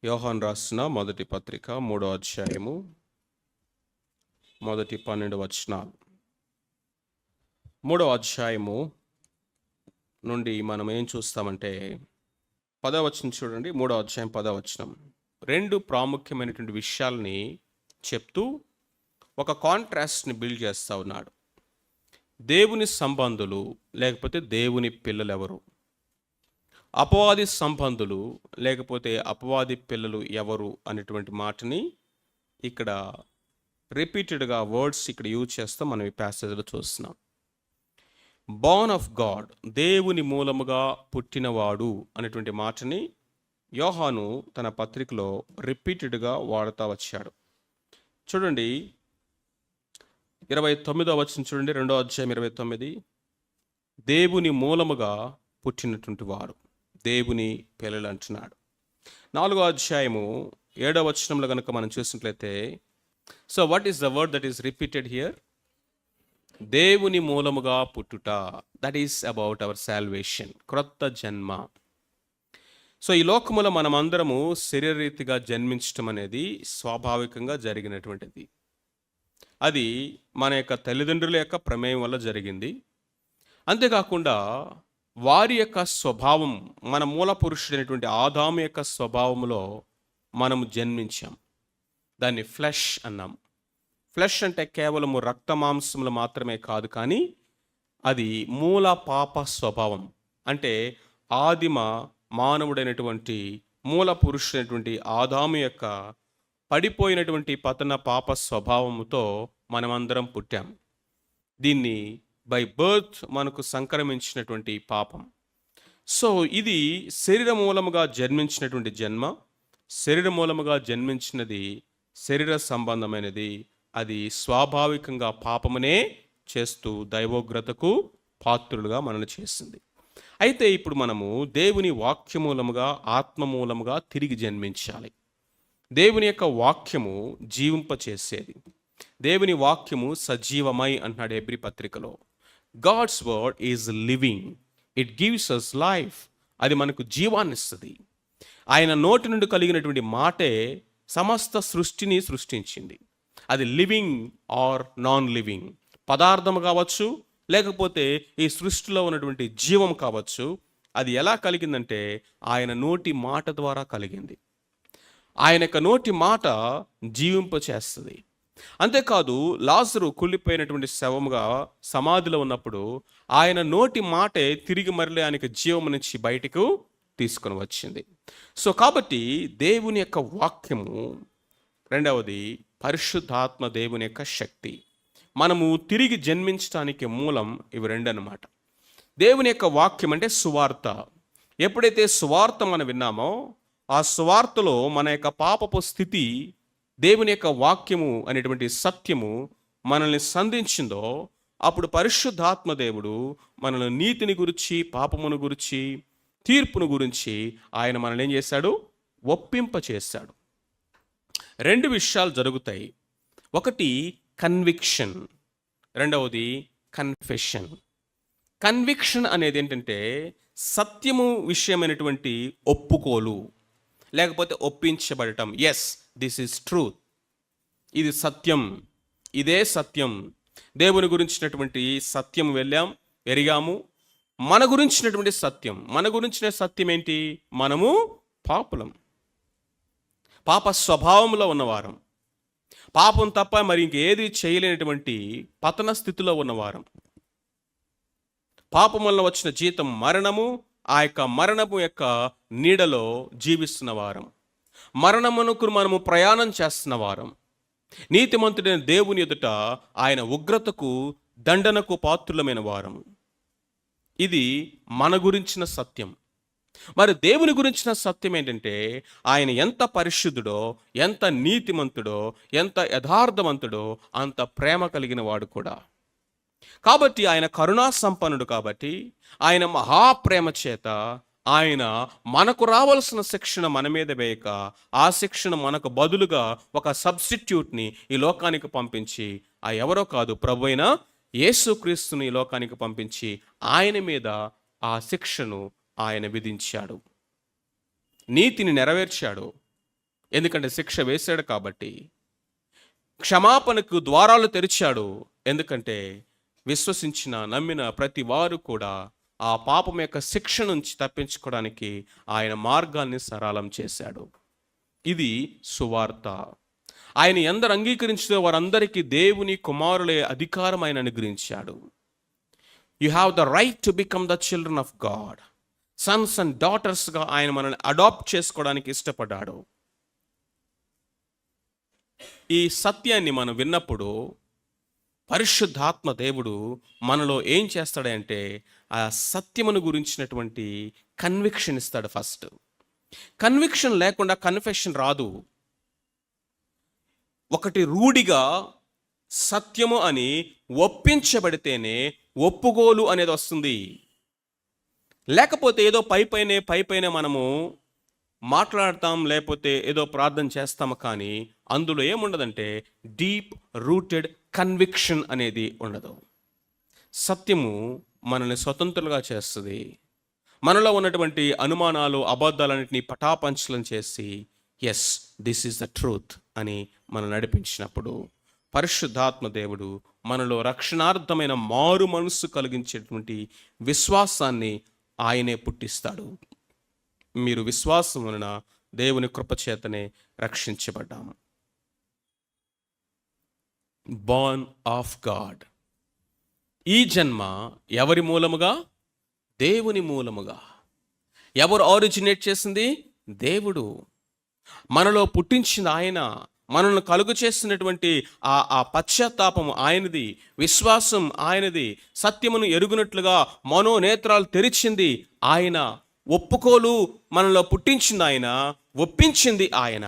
యోహాను రాసిన మొదటి పత్రిక 3వ అధ్యాయము మొదటి 12 వచనాలు. 3వ అధ్యాయము నుండి మనం ఏం చూస్తామంటే 10వ వచనం చూడండి. 3వ అధ్యాయం 10వ వచనం రెండు ప్రాముఖ్యమైనటువంటి విషయాల్ని చెప్తూ ఒక కాంట్రాస్ట్ని బిల్డ్ చేస్తూ ఉన్నాడు. దేవుని సంబంధులు లేకపోతే దేవుని పిల్లలు ఎవరు, అపవాది సంబంధులు లేకపోతే అపవాది పిల్లలు ఎవరు అనేటువంటి మాటని ఇక్కడ రిపీటెడ్గా వర్డ్స్ ఇక్కడ యూజ్ చేస్తాం. మనం ఈ ప్యాసేజ్లో చూస్తున్నాం. బార్న్ ఆఫ్ గాడ్, దేవుని మూలముగా పుట్టినవాడు అనేటువంటి మాటని యోహాను తన పత్రికలో రిపీటెడ్గా వాడుతూ వచ్చాడు. చూడండి 29వ వచనం చూడండి, 2వ అధ్యాయం 29. దేవుని మూలముగా పుట్టినటువంటి వారు దేవుని పిల్లలు అంటున్నాడు. 4వ అధ్యాయము 7వ వచనంలో కనుక మనం చూసినట్లయితే, so what is the word that is repeated here? దేవుని మూలముగా పుట్టుట, that is about our salvation, క్రొత్త జన్మ. సో ఈ లోకములో మనం అందరము శరీరరీతిగా జన్మించటం అనేది స్వాభావికంగా జరిగినటువంటిది. అది మన యొక్క తల్లిదండ్రుల యొక్క ప్రమేయం వల్ల జరిగింది. అంతేకాకుండా వారి యొక్క స్వభావం, మన మూల పురుషుడైనటువంటి ఆదాము యొక్క స్వభావంలో మనము జన్మించాం. దాన్ని ఫ్లెష్ అన్నాం. ఫ్లెష్ అంటే కేవలము రక్త మాంసములు మాత్రమే కాదు, కానీ అది మూల పాప స్వభావం. అంటే ఆదిమ మానవుడైనటువంటి మూల పురుషుడైనటువంటి ఆదాము యొక్క పడిపోయినటువంటి పతన పాప స్వభావముతో మనమందరం పుట్టాం. దీన్ని బై బర్త్ మనకు సంక్రమించినటువంటి పాపం. సో ఇది శరీర మూలముగా జన్మించినటువంటి జన్మ. శరీర మూలముగా జన్మించినది శరీర సంబంధమైనది. అది స్వాభావికంగా పాపమునే చేస్తూ దైవోగ్రతకు పాత్రులుగా మనల్ని చేసింది. అయితే ఇప్పుడు మనము దేవుని వాక్య మూలముగా ఆత్మ మూలముగా తిరిగి జన్మించాలి. దేవుని యొక్క వాక్యము జీవింపచేసేది. దేవుని వాక్యము సజీవమై అంటున్నాడు హెబ్రీ పత్రికలో. God's word is living, it gives us life. అది మనకు జీవాన్ని ఇస్తుంది. ఆయన నోటి నుండి కలిగినటువంటి మాటే సమస్త సృష్టిని సృష్టించింది. అది లివింగ్ ఆర్ నాన్ లివింగ్ పదార్థం కావచ్చు, లేకపోతే ఈ సృష్టిలో ఉన్నటువంటి జీవం కావచ్చు. అది ఎలా కలిగిందంటే ఆయన నోటి మాట ద్వారా కలిగింది. ఆయన యొక్క నోటి మాట జీవింపచేస్తుంది. అంతేకాదు, లాజరు కుళ్ళిపోయినటువంటి శవముగా సమాధిలో ఉన్నప్పుడు ఆయన నోటి మాటే తిరిగి మరలి ఆయనకి జీవం నుంచి బయటకు తీసుకొని వచ్చింది. సో కాబట్టి దేవుని యొక్క వాక్యము, రెండవది పరిశుద్ధాత్మ దేవుని యొక్క శక్తి. మనము తిరిగి జన్మించడానికి మూలం ఇవి రెండు అన్నమాట. దేవుని యొక్క వాక్యం అంటే సువార్త. ఎప్పుడైతే సువార్త మనం విన్నామో ఆ సువార్తలో మన యొక్క పాపపు స్థితి దేవుని యొక్క వాక్యము అనేటువంటి సత్యము మనల్ని సంధించిందో, అప్పుడు పరిశుద్ధాత్మ దేవుడు మనల్ని నీతిని గురించి, పాపమును గురించి, తీర్పును గురించి ఆయన మనల్ని ఏం చేశాడు? ఒప్పింపచేశాడు. రెండు విషయాలు జరుగుతాయి. ఒకటి కన్విక్షన్, రెండవది కన్ఫెషన్. కన్విక్షన్ అనేది ఏంటంటే సత్యము విషయమైనటువంటి ఒప్పుకోలు, లేకపోతే ఒప్పించబడటం. ఎస్, దిస్ ఈజ్ ట్రూత్, ఇది సత్యం, ఇదే సత్యం. దేవుని గురించినటువంటి సత్యం ఎరిగాము. మన గురించినటువంటి సత్యం, మన గురించిన సత్యం ఏంటి? మనము పాపులం, పాప స్వభావంలో ఉన్నవారం, పాపం తప్ప మరి ఇంకేది చేయలేనటువంటి పతన స్థితిలో ఉన్నవారం. పాపం వల్ల వచ్చిన జీతం మరణము. ఆ యొక్క మరణము యొక్క నీడలో జీవిస్తున్న వారం, మరణమునకు మనము ప్రయాణం చేస్తున్న వారం. నీతిమంతుడైన దేవుని ఎదుట ఆయన ఉగ్రతకు, దండనకు పాత్రులమైన వారం. ఇది మన గురించిన సత్యం. మరి దేవుని గురించిన సత్యం ఏంటంటే ఆయన ఎంత పరిశుద్ధుడో, ఎంత నీతిమంతుడో, ఎంత యథార్థవంతుడో అంత ప్రేమ కలిగిన వాడు కూడా. కాబట్టి ఆయన కరుణా సంపన్నుడు. కాబట్టి ఆయన మహాప్రేమ చేత ఆయన మనకు రావాల్సిన శిక్షణ మన మీద వేయక, ఆ శిక్షణ మనకు బదులుగా ఒక సబ్స్టిట్యూట్ని ఈ లోకానికి పంపించి, ఆ ఎవరో కాదు, ప్రభువైన యేసుక్రీస్తుని ఈ లోకానికి పంపించి ఆయన మీద ఆ శిక్షను ఆయన విధించాడు. నీతిని నెరవేర్చాడు. ఎందుకంటే శిక్ష వేశాడు కాబట్టి. క్షమాపణకు ద్వారాలు తెరిచాడు, ఎందుకంటే విశ్వసించిన నమ్మిన ప్రతి వారు కూడా ఆ పాపం యొక్క శిక్ష నుంచి తప్పించుకోవడానికి ఆయన మార్గాన్ని సరళం చేశాడు. ఇది సువార్త. ఆయన ఎందరు అంగీకరించిన వారందరికీ దేవుని కుమారులే అధికారం ఆయన అనుగ్రహించాడు. You have the right to become the children of God. Sons and డాటర్స్గా ఆయన మనల్ని అడాప్ట్ చేసుకోవడానికి ఇష్టపడ్డాడు. ఈ సత్యాన్ని మనం విన్నప్పుడు పరిశుద్ధాత్మ దేవుడు మనలో ఏం చేస్తాడంటే ఆ సత్యమును గురించినటువంటి కన్విక్షన్ ఇస్తాడు. ఫస్ట్ కన్విక్షన్ లేకుండా కన్ఫెషన్ రాదు. ఒకటి రూఢిగా సత్యము అని ఒప్పించబడితేనే ఒప్పుకోలు అనేది వస్తుంది. లేకపోతే ఏదో పైపైనే మనము మాట్లాడతాం, లేకపోతే ఏదో ప్రార్థన చేస్తాము, కానీ అందులో ఏముండదంటే డీప్ రూటెడ్ కన్విక్షన్ అనేది ఉండదు. సత్యము మనల్ని స్వతంత్రులుగా చేస్తుంది. మనలో ఉన్నటువంటి అనుమానాలు, అబద్ధాలన్నింటినీ పటాపంచలం చేసి yes this is the truth అని మనం నడిపించినప్పుడు పరిశుద్ధాత్మ దేవుడు మనలో రక్షణార్థమైన మారు మనస్సు కలిగించేటువంటి విశ్వాసాన్ని ఆయనే పుట్టిస్తాడు. మీరు విశ్వాసం వలన దేవుని కృపచేతనే రక్షించబడ్డాము. Born of God. ఈ జన్మ ఎవరి మూలముగా? దేవుని మూలముగా. ఎవరు ఆరిజినేట్ చేసింది? దేవుడు. మనలో పుట్టించిన ఆయన, మనల్ని కలుగు చేస్తున్నటువంటి ఆ పశ్చాత్తాపము ఆయనది, విశ్వాసం ఆయనది, సత్యమును ఎరుగునట్లుగా మనోనేత్రాలు తెరిచింది ఆయన, ఒప్పుకోలు మనలో పుట్టించింది ఆయన, ఒప్పించింది ఆయన.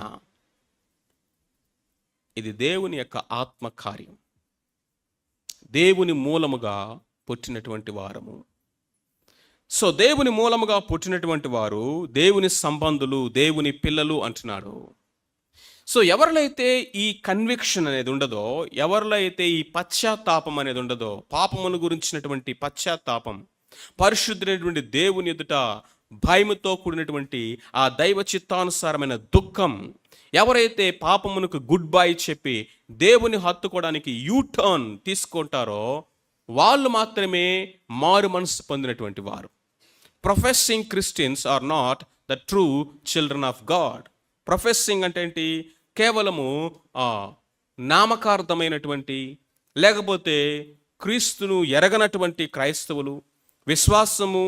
ఇది దేవుని యొక్క ఆత్మకార్యం. దేవుని మూలముగా పుట్టినటువంటి వారము. సో దేవుని మూలముగా పుట్టినటువంటి వారు దేవుని సంబంధులు, దేవుని పిల్లలు అంటున్నాడు. సో ఎవరిలో ఈ కన్విక్షన్ అనేది ఉండదో, ఎవరిలో అయితే ఈ పశ్చాత్తాపం అనేది ఉండదో, పాపమును గురించినటువంటి పశ్చాత్తాపం, పరిశుద్ధుడైనటువంటి దేవుని ఎదుట భయముతో కూడినటువంటి ఆ దైవ చిత్తానుసారమైన దుఃఖం, ఎవరైతే పాపమునకు గుడ్ బై చెప్పి దేవుని హత్తుకోవడానికి యూటర్న్ తీసుకుంటారో వాళ్ళు మాత్రమే మారు మనసు పొందినటువంటి వారు. Professing Christians are not the true children of God. Professing అంటే ఏంటి? కేవలము నామకార్థమైనటువంటి, లేకపోతే క్రీస్తును ఎరగనటువంటి క్రైస్తవులు, విశ్వాసము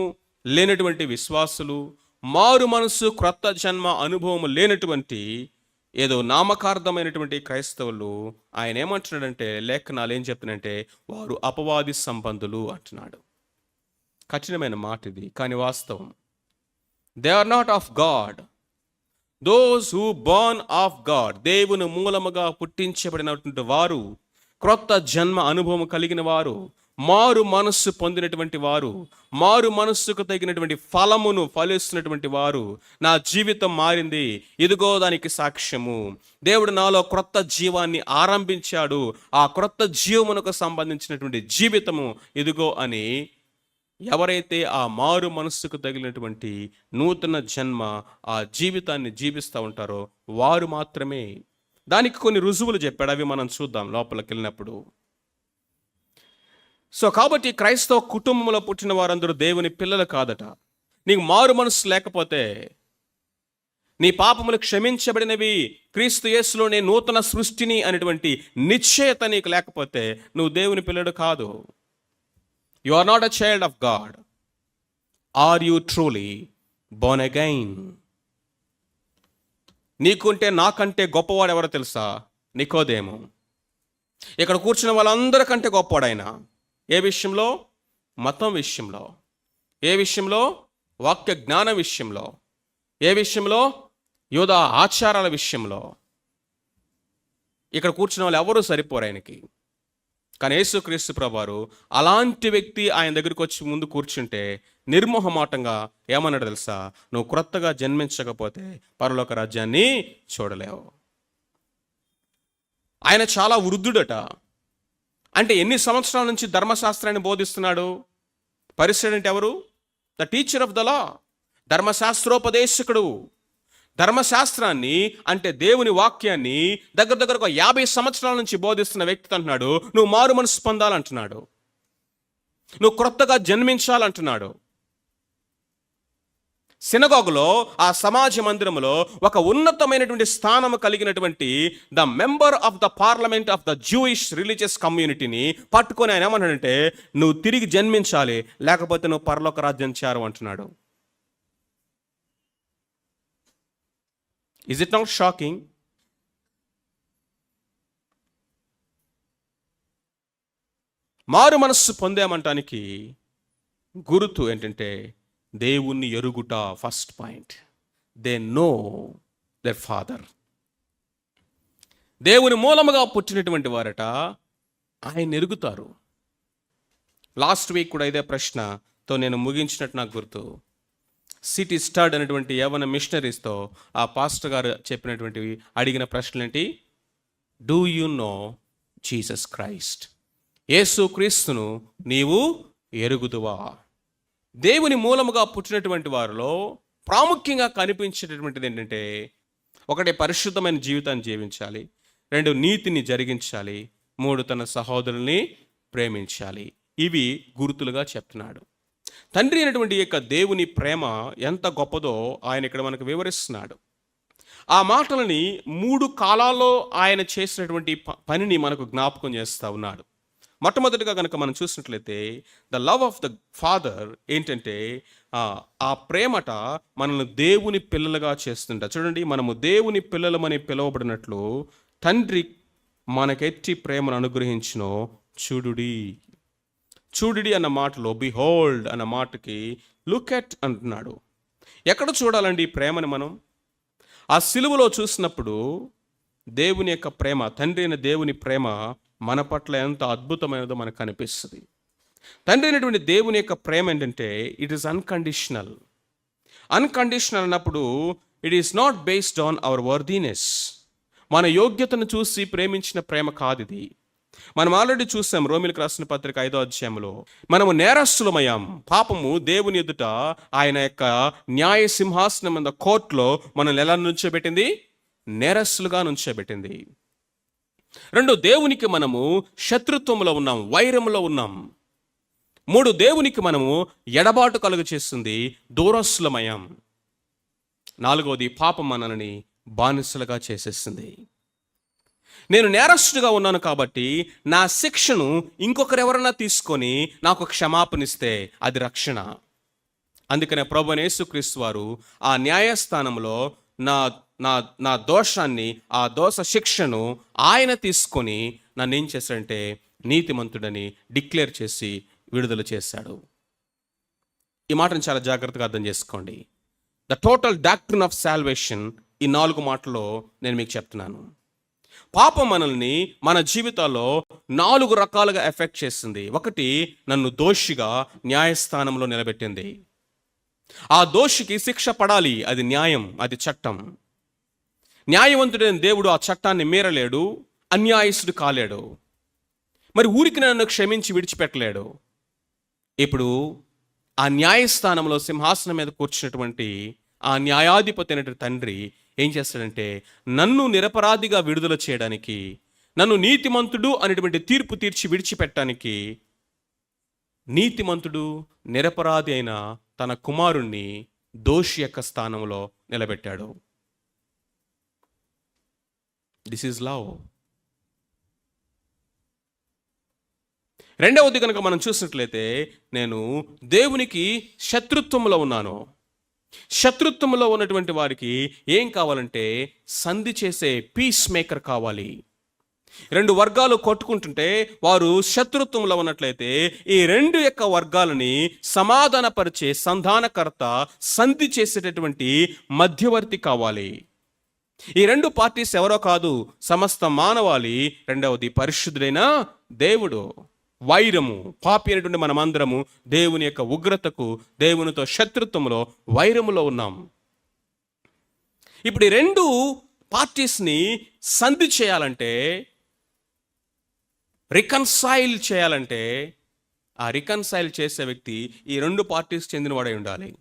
లేనటువంటి విశ్వాసులు, మారు మనసు క్రొత్త జన్మ అనుభవం లేనటువంటి ఏదో నామకార్థమైనటువంటి క్రైస్తవులు ఆయన ఏమంటున్నాడంటే, లేఖనాలు ఏం చెప్తున్నాడంటే వారు అపవాది సంబంధులు అంటున్నాడు. కఠినమైన మాట ఇది, కానీ వాస్తవం. They are not of God. Those who born of God, దేవుని మూలముగా పుట్టించబడినటువంటి వారు, క్రొత్త జన్మ అనుభవం కలిగిన వారు, మారు మనస్సు పొందినటువంటి వారు, మారు మనస్సుకు తగినటువంటి ఫలమును ఫలిస్తున్నటువంటి వారు. నా జీవితం మారింది, ఇదిగో దానికి సాక్ష్యము. దేవుడు నాలో క్రొత్త జీవాన్ని ఆరంభించాడు, ఆ క్రొత్త జీవమునకు సంబంధించినటువంటి జీవితము ఇదిగో అని ఎవరైతే ఆ మారు మనస్సుకు తగిలినటువంటి నూతన జన్మ ఆ జీవితాన్ని జీవిస్తూ ఉంటారో వారు మాత్రమే. దానికి కొన్ని రుజువులు చెప్పాడు, అవి మనం చూద్దాం లోపలికి వెళ్ళినప్పుడు. సో కాబట్టి క్రైస్తవ కుటుంబంలో పుట్టిన వారందరూ దేవుని పిల్లలు కాదట. నీకు మారు మనసు లేకపోతే, నీ పాపములు క్షమించబడినవి, క్రీస్తు యేసులోనే నూతన సృష్టిని అనేటువంటి నిశ్చయత నీకు లేకపోతే నువ్వు దేవుని పిల్లడు కాదు. You are not a child of God. Are you truly born again? నీకుంటే నాకంటే గొప్పవాడు ఎవరో తెలుసా? నికోదేము. ఇక్కడ కూర్చున్న వాళ్ళందరికంటే గొప్పవాడైన. ఏ విషయంలో? మతం విషయంలో. ఏ విషయంలో? వాక్య జ్ఞాన విషయంలో. ఏ విషయంలో? యోధ ఆచారాల విషయంలో. ఇక్కడ కూర్చున్న వాళ్ళు ఎవరూ సరిపోరు ఆయనకి. కానీ యేసుక్రీస్తు ప్రభువారు అలాంటి వ్యక్తి ఆయన దగ్గరికి వచ్చి ముందు కూర్చుంటే నిర్మోహమాటంగా ఏమన్నాడు తెలుసా? నువ్వు క్రొత్తగా జన్మించకపోతే పరలోక రాజ్యాన్ని చూడలేవు. ఆయన చాలా వృద్ధుడట. అంటే ఎన్ని సంవత్సరాల నుంచి ధర్మశాస్త్రాన్ని బోధిస్తున్నాడు? పరిసయ్యుడు అంటే ఎవరు? The teacher of the law, ధర్మశాస్త్రోపదేశకుడు. ధర్మశాస్త్రాన్ని అంటే దేవుని వాక్యాన్ని దగ్గర ఒక 50 సంవత్సరాల నుంచి బోధిస్తున్న వ్యక్తి అంటున్నాడు, నువ్వు మారు మనసు పొందాలంటున్నాడు, నువ్వు క్రొత్తగా జన్మించాలంటున్నాడు. సినగోగులో, ఆ సమాజ మందిరంలో ఒక ఉన్నతమైనటువంటి స్థానము కలిగినటువంటి the member of the parliament of the Jewish religious కమ్యూనిటీని పట్టుకొని ఆయన ఏమన్నాడంటే, నువ్వు తిరిగి జన్మించాలి, లేకపోతే నువ్వు పరలోక రాజ్యం చేరు అంటున్నాడు. Is it not shocking? మారు మనస్సు పొందామంటానికి గుర్తు ఏంటంటే దేవుణ్ణి ఎరుగుట. First point, they know their father. దేవుని మూలముగా పుట్టినటువంటి వారట ఆయన ఎరుగుతారు. లాస్ట్ వీక్ కూడా ఇదే ప్రశ్నతో నేను ముగించినట్టు నాకు గుర్తు. సిటీ స్టడ్ అనేటువంటి యవన మిషనరీస్తో ఆ పాస్టర్ గారు చెప్పినటువంటివి అడిగిన ప్రశ్నలు ఏంటి? Do you know Jesus Christ? Yesu క్రీస్తును నీవు ఎరుగుదువా? దేవుని మూలముగా పుట్టినటువంటి వారిలో ప్రాముఖ్యంగా కనిపించేటటువంటిది ఏంటంటే, ఒకటి పరిశుద్ధమైన జీవితాన్ని జీవించాలి, 2 నీతిని జరిగించాలి, 3 తన సహోదరుల్ని ప్రేమించాలి. ఇవి గుర్తులుగా చెప్తున్నాడు. తండ్రి అయినటువంటి యొక్క దేవుని ప్రేమ ఎంత గొప్పదో ఆయన ఇక్కడ మనకు వివరిస్తున్నాడు. ఆ మాటలని 3 కాలాల్లో ఆయన చేసినటువంటి పనిని మనకు జ్ఞాపకం చేస్తూ ఉన్నాడు. మొట్టమొదటిగా కనుక మనం చూసినట్లయితే the love of the father ఏంటంటే, ఆ ప్రేమట మనల్ని దేవుని పిల్లలుగా చేస్తుంట. చూడండి, మనము దేవుని పిల్లలమని పిలువబడినట్లు తండ్రి మనకెట్టి ప్రేమను అనుగ్రహించునో చూడుడి. చూడుడి అన్న మాటలో బిహోల్డ్ అన్న మాటకి లుక్ ఎట్ అంటున్నాడు. ఎక్కడ చూడాలండి ఈ ప్రేమని మనం? ఆ సిలువలో చూసినప్పుడు దేవుని యొక్క ప్రేమ, తండ్రి అయిన దేవుని ప్రేమ మన పట్ల ఎంత అద్భుతమైనదో మనకు కనిపిస్తుంది. తండ్రి అయినటువంటి దేవుని యొక్క ప్రేమ ఏంటంటే ఇట్ ఈస్ అన్కండిషనల్. అన్కండిషనల్ అన్నప్పుడు it is not based on hour worthiness. మన యోగ్యతను చూసి ప్రేమించిన ప్రేమ కాదు ఇది. మనం ఆల్రెడీ చూసాం రోమిలకు రాసిన పత్రిక 5వ అధ్యాయంలో, మనము నేరస్తులమయ్యాం. పాపము దేవుని ఎదుట ఆయన యొక్క న్యాయ సింహాసనం మీద కోర్టులో మనల్ని ఎలా నుంచోబెట్టింది? నేరస్తులుగా నుంచోబెట్టింది. 2, దేవునికి మనము శత్రుత్వంలో ఉన్నాం, వైరంలో ఉన్నాం. 3, దేవునికి మనము ఎడబాటు కలుగ చేస్తుంది, దూరస్తులమయ్యాం. 4, పాపం మనల్ని బానిసలుగా చేసేస్తుంది. నేను నేరస్తుడిగా ఉన్నాను కాబట్టి నా శిక్షను ఇంకొకరెవరన్నా తీసుకొని నాకు క్షమాపణిస్తే అది రక్షణ. అందుకనే ప్రభువైన యేసుక్రీస్తు వారు ఆ న్యాయస్థానంలో నా దోషాన్ని, ఆ దోష శిక్షను ఆయన తీసుకొని నన్ను ఏం చేశాడంటే నీతిమంతుడని డిక్లేర్ చేసి విడుదల చేశాడు. ఈ మాటను చాలా జాగ్రత్తగా అర్థం చేసుకోండి. The total doctrine of salvation ఈ 4 మాటల్లో నేను మీకు చెప్తున్నాను. పాపం మనల్ని మన జీవితాల్లో 4 రకాలుగా ఎఫెక్ట్ చేస్తుంది. 1, నన్ను దోషిగా న్యాయస్థానంలో నిలబెట్టింది. ఆ దోషికి శిక్ష పడాలి, అది న్యాయం, అది చట్టం. న్యాయవంతుడైన దేవుడు ఆ చట్టాన్ని మీరలేడు, అన్యాయస్తుడు కాలేడు. మరి ఊరికి నన్ను క్షమించి విడిచిపెట్టలేడు. ఇప్పుడు ఆ న్యాయస్థానంలో సింహాసనం మీద కూర్చున్నటువంటి ఆ న్యాయాధిపతి అయినటువంటి తండ్రి ఏం చేస్తాడంటే నన్ను నిరపరాధిగా విడుదల చేయడానికి, నన్ను నీతిమంతుడు అనేటువంటి తీర్పు తీర్చి విడిచిపెట్టడానికి నీతిమంతుడు నిరపరాధి అయిన తన కుమారుణ్ణి దోషి యొక్క స్థానంలో నిలబెట్టాడు. This is love. 2వది కనుక మనం చూసినట్లయితే, నేను దేవునికి శత్రుత్వంలో ఉన్నాను. శత్రుత్వంలో ఉన్నటువంటి వారికి ఏం కావాలంటే సంధి చేసే పీస్ మేకర్ కావాలి. 2 వర్గాలు కొట్టుకుంటుంటే వారు శత్రుత్వంలో ఉన్నట్లయితే ఈ 2 యొక్క వర్గాలని సమాధానపరిచే సంధానకర్త, సంధి చేసేటటువంటి మధ్యవర్తి కావాలి. ఈ 2 పార్టీస్ ఎవరో కాదు, సమస్త మానవాళి. 2వది పరిశుద్ధుడైన దేవుడు. వైరము, పాపి అయినటువంటి మనమందరము దేవుని యొక్క ఉగ్రతకు, దేవునితో శత్రుత్వంలో, వైరములో ఉన్నాం. ఇప్పుడు ఈ 2 పార్టీస్ని సంధి చేయాలంటే, రికన్సైల్ చేయాలంటే, ఆ రికన్సైల్ చేసే వ్యక్తి ఈ 2 పార్టీస్ చెందినవాడై ఉండాలి.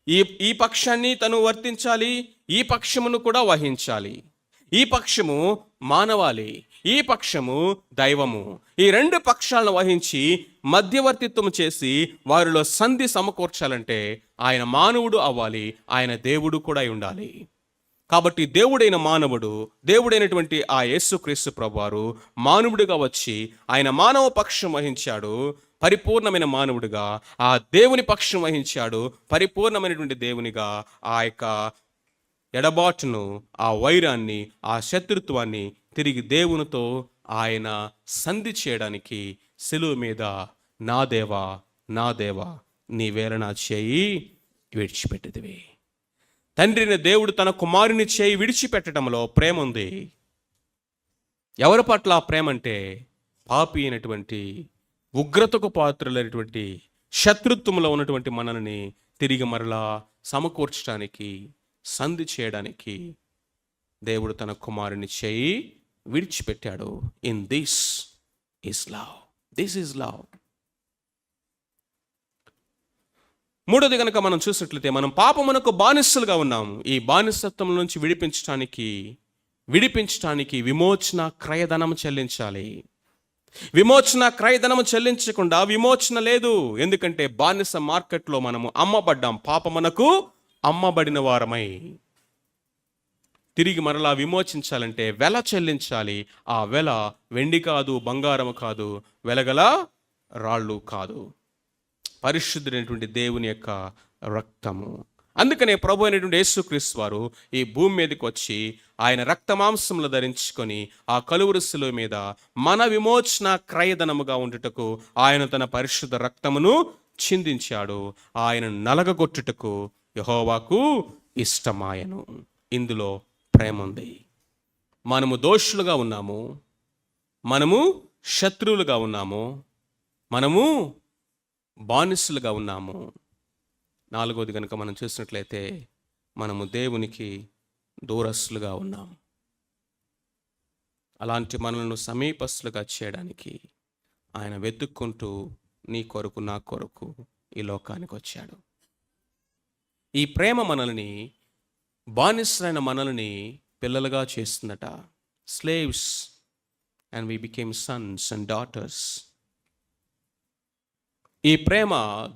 ఈ ఈ పక్షాన్ని తను వర్తించాలి, ఈ పక్షమును కూడా వహించాలి. ఈ పక్షము మానవాళి, ఈ పక్షము దైవము. ఈ రెండు పక్షాలను వహించి మధ్యవర్తిత్వం చేసి వారిలో సంధి సమకూర్చాలంటే ఆయన మానవుడు అవ్వాలి, ఆయన దేవుడు కూడా అయి ఉండాలి. కాబట్టి దేవుడైన మానవుడు, దేవుడైనటువంటి ఆ యేసుక్రీస్తు ప్రభువారు మానవుడిగా వచ్చి ఆయన మానవ పక్షం వహించాడు, పరిపూర్ణమైన మానవుడిగా ఆ దేవుని పక్షం వహించాడు, పరిపూర్ణమైనటువంటి దేవునిగా ఆ యొక్క ఎడబాటును, ఆ వైరాన్ని, ఆ శత్రుత్వాన్ని తిరిగి దేవునితో ఆయన సంధి చేయడానికి సిలువ మీద నా దేవా నా దేవా నీవేళ నా చేయి విడిచిపెట్టిదివి. తండ్రిని దేవుడు తన కుమారుని చేయి విడిచిపెట్టడంలో ప్రేమ ఉంది. ఎవరి పట్ల ఆ ప్రేమ అంటే పాపి అయినటువంటి, ఉగ్రతకు పాత్రలైనటువంటి, శత్రుత్వంలో ఉన్నటువంటి మనల్ని తిరిగి మరలా సమకూర్చడానికి, సంధి చేయడానికి దేవుడు తన కుమారుని చేయి విడిచిపెట్టాడు. In this is love, this is love. మూడోది కనుక మనం చూసినట్లయితే, మనం పాపమునకు బానిసలుగా ఉన్నాము. ఈ బానిసత్వం నుంచి విడిపించడానికి విమోచన క్రయధనం చెల్లించాలి. విమోచన క్రయధనము చెల్లించకుండా విమోచన లేదు. ఎందుకంటే బానిస మార్కెట్లో మనము అమ్మబడ్డాం, పాపమునకు అమ్మబడిన వారమై. తిరిగి మరలా విమోచించాలంటే వెల చెల్లించాలి. ఆ వెల వెండి కాదు, బంగారము కాదు, వెలగల రాళ్ళు కాదు, పరిశుద్ధుడైనటువంటి దేవుని యొక్క రక్తము. అందుకనే ప్రభు అయినటువంటి యేసుక్రీస్తు వారు ఈ భూమి మీదకి వచ్చి ఆయన రక్తమాంసములు ధరించుకొని ఆ కలువరి శిలువ మీద మన విమోచన క్రయధనముగా ఉండుటకు ఆయన తన పరిశుద్ధ రక్తమును చిందించాడు. ఆయన నలగగొట్టుటకు యెహోవాకు ఇష్టమాయను. ఇందులో ప్రేమ ఉంది. మనము దోషులుగా ఉన్నాము, మనము శత్రువులుగా ఉన్నాము, మనము బానిసలుగా ఉన్నాము. నాలుగోది కనుక మనం చూసినట్లయితే, మనము దేవునికి దూరస్తులుగా ఉన్నాం. అలాంటి మనలను సమీపస్తులుగా చేయడానికి ఆయన వెతుక్కుంటూ నీ కొరకు నా కొరకు ఈ లోకానికి వచ్చాడు. ఈ ప్రేమ మనల్ని, బానిసలైన మనల్ని పిల్లలుగా చేస్తుందట. Slaves and we became sons and daughters. ఈ ప్రేమ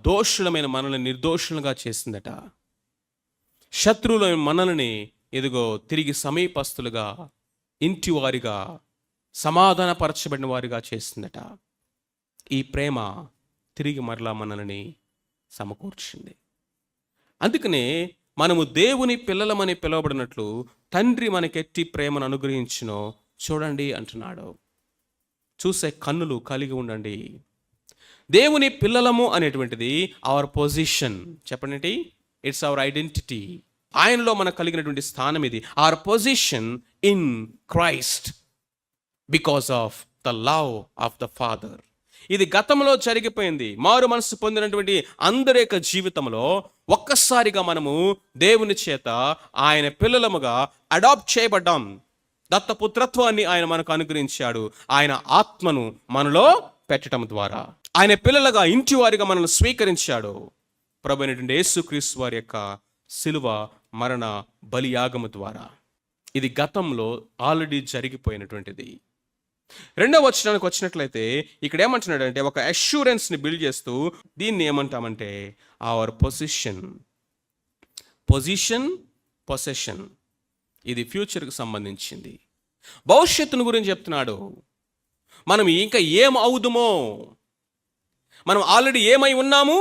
దోషులమైన మనల్ని నిర్దోషులుగా చేసిందట. శత్రువులైన మనల్ని ఎదుగో తిరిగి సమీపస్తులుగా, ఇంటి వారిగా, సమాధానపరచబడిన వారిగా చేసిందట. ఈ ప్రేమ తిరిగి మరలా మనల్ని సమకూర్చింది. అందుకనే మనము దేవుని పిల్లలమని పిలువబడినట్లు తండ్రి మనకెట్టి ప్రేమను అనుగ్రహించునో చూడండి అంటున్నాడు. చూసే కన్నులు కలిగి ఉండండి. దేవుని పిల్లలము అనేటువంటిది అవర్ పొజిషన్. చెప్పండి, ఇట్స్ అవర్ ఐడెంటిటీ. ఆయనలో మనకు కలిగినటువంటి స్థానం ఇది. Our position in Christ because of the love of the father. ఇది గతంలో జరిగిపోయింది. మారు మనసు పొందినటువంటి అందరి యొక్క జీవితంలో ఒక్కసారిగా మనము దేవుని చేత ఆయన పిల్లలముగా అడాప్ట్ చేయబడ్డాం. దత్తపుత్రత్వాన్ని ఆయన మనకు అనుగ్రహించాడు. ఆయన ఆత్మను మనలో పెట్టడం ద్వారా ఆయన పిల్లలుగా, ఇంటి వారిగా మనల్ని స్వీకరించాడు. ప్రభు అయినటువంటి యేసుక్రీస్తు వారి యొక్క శిలువ మరణ బలియాగము ద్వారా. ఇది గతంలో ఆల్రెడీ జరిగిపోయినటువంటిది. రెండవ వచనానికి వచ్చినట్లయితే ఇక్కడ ఏమంటున్నాడంటే, ఒక అష్యూరెన్స్ని బిల్డ్ చేస్తూ దీన్ని ఏమంటామంటే అవర్ పొజిషన్. ఇది ఫ్యూచర్కి సంబంధించింది, భవిష్యత్తును గురించి చెప్తున్నాడు. మనం ఇంకా ఏం అవుదుమో, మనం ఆల్రెడీ ఏమై ఉన్నాము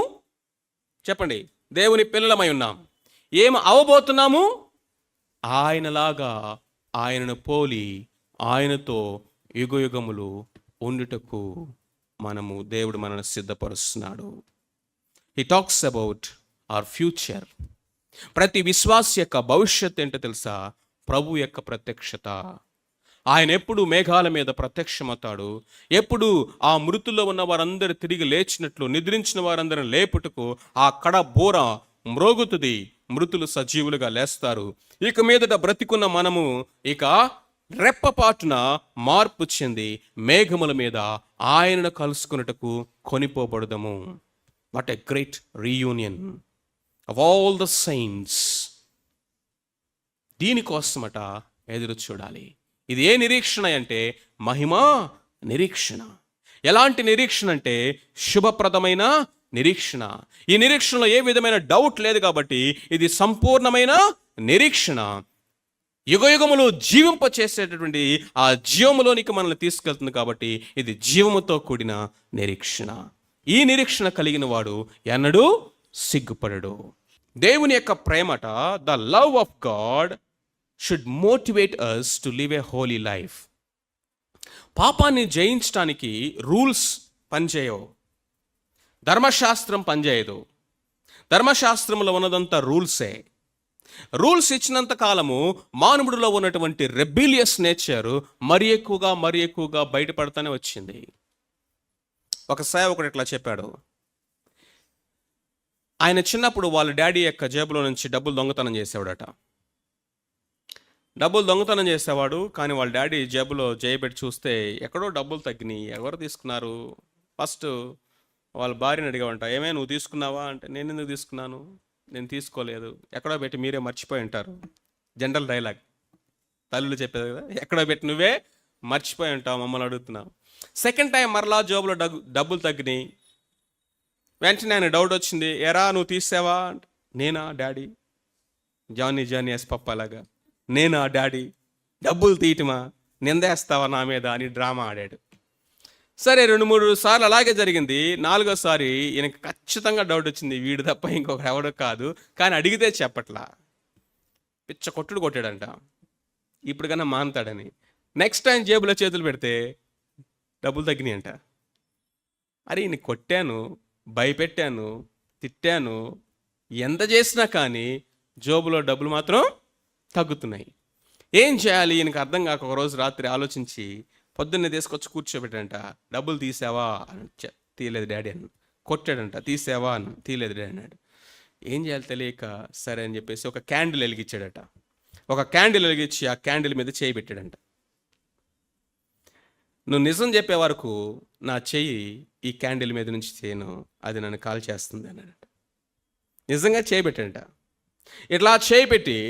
చెప్పండి, దేవుని పిల్లలమై ఉన్నాం. ఏం అవబోతున్నాము, ఆయనలాగా, ఆయనను పోలి, ఆయనతో యుగయుగములు ఉండుటకు దేవుడు మనల్ని సిద్ధపరుస్తున్నాడు. He talks about our future. ప్రతి విశ్వాస యొక్క భవిష్యత్ ఏంటో తెలుసా? ప్రభు యొక్క ప్రత్యక్షత. ఆయన ఎప్పుడు మేఘాల మీద ప్రత్యక్షమవుతాడు. ఎప్పుడు ఆ మృతుల్లో ఉన్న వారందరూ తిరిగి లేచినట్లు, నిద్రించిన వారందరిని లేపుటకు ఆ కడ బోర మ్రోగుతుంది. మృతులు సజీవులుగా లేస్తారు. ఇక మీదట బ్రతికున్న మనము ఇక రెప్పపాటున మార్పు చెంది మేఘముల మీద ఆయనను కలుసుకున్నటకు కొనిపోబడదము. What a great reunion. Of all the saints. దీనికోసమట ఎదురు చూడాలి. ఇది ఏ నిరీక్షణ అంటే మహిమా నిరీక్షణ. ఎలాంటి నిరీక్షణ అంటే శుభప్రదమైన నిరీక్షణ. ఈ నిరీక్షణలో ఏ విధమైన డౌట్ లేదు కాబట్టి ఇది సంపూర్ణమైన నిరీక్షణ. యుగయుగములు జీవింప చేసేటటువంటి ఆ జీవములోనికి మనల్ని తీసుకెళ్తుంది కాబట్టి ఇది జీవముతో కూడిన నిరీక్షణ. ఈ నిరీక్షణ కలిగిన వాడు ఎన్నడూ సిగ్గుపడడు. దేవుని యొక్క ప్రేమట, the love of God should motivate us to live a holy life. పాపాన్ని జయించడానికి రూల్స్ పనిచేయవు, ధర్మశాస్త్రం పనిచేయదు. ధర్మశాస్త్రంలో ఉన్నదంతా రూల్సే. రూల్స్ ఇచ్చినంత కాలము మానవుడిలో ఉన్నటువంటి రెబిలియస్ నేచర్ మరీ ఎక్కువగా బయటపడతానే వచ్చింది. ఒక సేవకుడు ఇట్లా చెప్పాడు. ఆయన చిన్నప్పుడు వాళ్ళ డాడీ యొక్క జేబులో నుంచి డబ్బులు దొంగతనం చేసేవాడట. డబ్బులు దొంగతనం చేసేవాడు, కానీ వాళ్ళ డాడీ జేబులో చేయబెట్టి చూస్తే ఎక్కడో డబ్బులు తగ్గినాయి. ఎవరు తీసుకున్నారు? ఫస్ట్ వాళ్ళ భార్యని అడిగావంట, ఏమే నువ్వు తీసుకున్నావా అంటే, నేను ఎందుకు తీసుకున్నాను, నేను తీసుకోలేదు, ఎక్కడో పెట్టి మీరే మర్చిపోయి ఉంటారు. జనరల్ డైలాగ్ తల్లులు చెప్పేది కదా, ఎక్కడో పెట్టి నువ్వే మర్చిపోయి ఉంటావు, మమ్మల్ని అడుగుతున్నావు. సెకండ్ టైం మరలా జేబులో డబ్బులు తగ్గినాయి. వెంటనే ఆయన డౌట్ వచ్చింది, ఎరా నువ్వు తీసావా అంటే, నేనా డాడీ, జానీ ఎస్ పప్ప లాగా, నేనా డాడీ, డబ్బులు తీయటమా, నిందేస్తావా నా మీద అని డ్రామా ఆడాడు. సరే 2-3 సార్లు అలాగే జరిగింది. 4వ సారి ఈయనకి ఖచ్చితంగా డౌట్ వచ్చింది, వీడు తప్ప ఇంకొకరు ఎవడో కాదు. కానీ అడిగితే చెప్పట్లా, పిచ్చ కొట్టాడంట, ఇప్పుడు కన్నా మానుతాడని. నెక్స్ట్ టైం జేబులో చేతులు పెడితే డబ్బులు తగ్గినాయంట. అరే ఈయన కొట్టాను, భయపెట్టాను, తిట్టాను, ఎంత చేసినా కానీ జేబులో డబ్బులు మాత్రం తగ్గుతున్నాయి. ఏం చేయాలి ఈయనకు అర్థం కాక ఒకరోజు రాత్రి ఆలోచించి పొద్దున్నే తీసుకొచ్చి కూర్చోబెట్టాడంట. డబ్బులు తీసావా అని, తీయలేదు డాడీ అని. కొట్టాడంట, తీసావా అని, తీయలేదు డాడీ అన్నాడు. ఏం చేయాలి తెలియక సరే అని చెప్పేసి ఒక క్యాండిల్ వెలిగించాడట. ఒక క్యాండిల్ వెలిగించి ఆ క్యాండిల్ మీద చేయి పెట్టాడంట. నువ్వు నిజం చెప్పే వరకు నా చెయ్యి ఈ క్యాండిల్ మీద నుంచి చేయను, అది నన్ను కాల్ చేస్తుంది అన్నాడట. నిజంగా చేయి పెట్టాడంట. ఇట్లా చేయి పెట్టి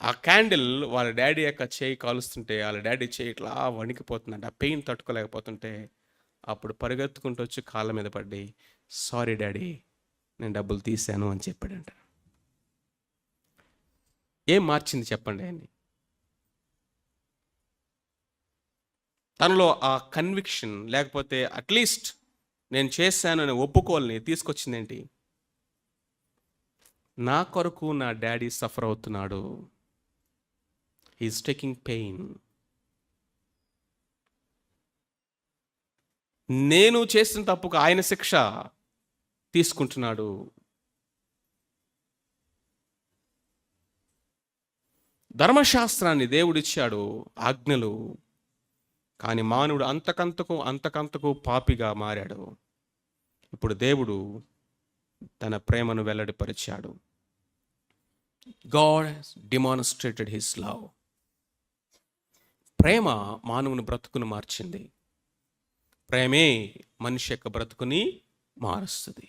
ఆ క్యాండిల్ వాళ్ళ డాడీ యొక్క చేయి కాలుస్తుంటే వాళ్ళ డాడీ చేయి ఇట్లా వణికిపోతుందంట. ఆ పెయిన్ తట్టుకోలేకపోతుంటే అప్పుడు పరిగెత్తుకుంటూ వచ్చి కాళ్ళ మీద పడి, సారీ డాడీ, నేను డబ్బులు తీశాను అని చెప్పాడంట. ఏం మార్చింది చెప్పండి ఆయన్ని? తనలో ఆ కన్విక్షన్ లేకపోతే అట్లీస్ట్ నేను చేశాను అని ఒప్పుకోవాలని తీసుకొచ్చిందేంటి? నా కొరకు నా డాడీ సఫర్ అవుతున్నాడు, హీఈస్ టేకింగ్ పెయిన్. నేను చేసిన తప్పుకు ఆయన శిక్ష తీసుకుంటున్నాడు. ధర్మశాస్త్రాన్ని దేవుడిచ్చాడు, ఆజ్ఞలు, కానీ మానవుడు అంతకంతకు పాపిగా మారాడు. ఇప్పుడు దేవుడు తన ప్రేమను వెల్లడిపరిచాడు. God has demonstrated his love. ప్రేమ మానవుని బ్రతుకును మార్చింది. ప్రేమే మనిషి యొక్క బ్రతుకుని మారుస్తుంది.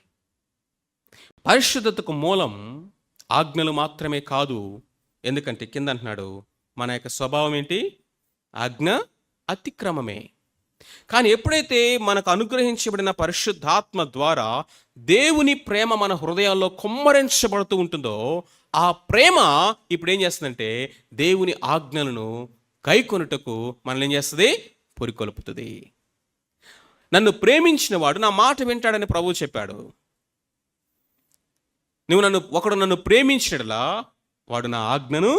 పరిశుద్ధతకు మూలం ఆజ్ఞలు మాత్రమే కాదు. ఎందుకంటే కింద అంటున్నాడు, మన యొక్క స్వభావం ఏంటి? ఆజ్ఞ అతిక్రమమే. కానీ ఎప్పుడైతే మనకు అనుగ్రహించబడిన పరిశుద్ధాత్మ ద్వారా దేవుని ప్రేమ మన హృదయాల్లో కుమ్మరించబడుతూ ఉంటుందో, ఆ ప్రేమ ఇప్పుడు ఏం చేస్తుందంటే దేవుని ఆజ్ఞలను గైకొనుటకు మనల్ని ఏం చేస్తుంది? పురికొల్పుతుంది. నన్ను ప్రేమించిన వాడు నా మాట వింటాడని ప్రభువు చెప్పాడు. ఒకడు నన్ను ప్రేమించినట్లా వాడు నా ఆజ్ఞను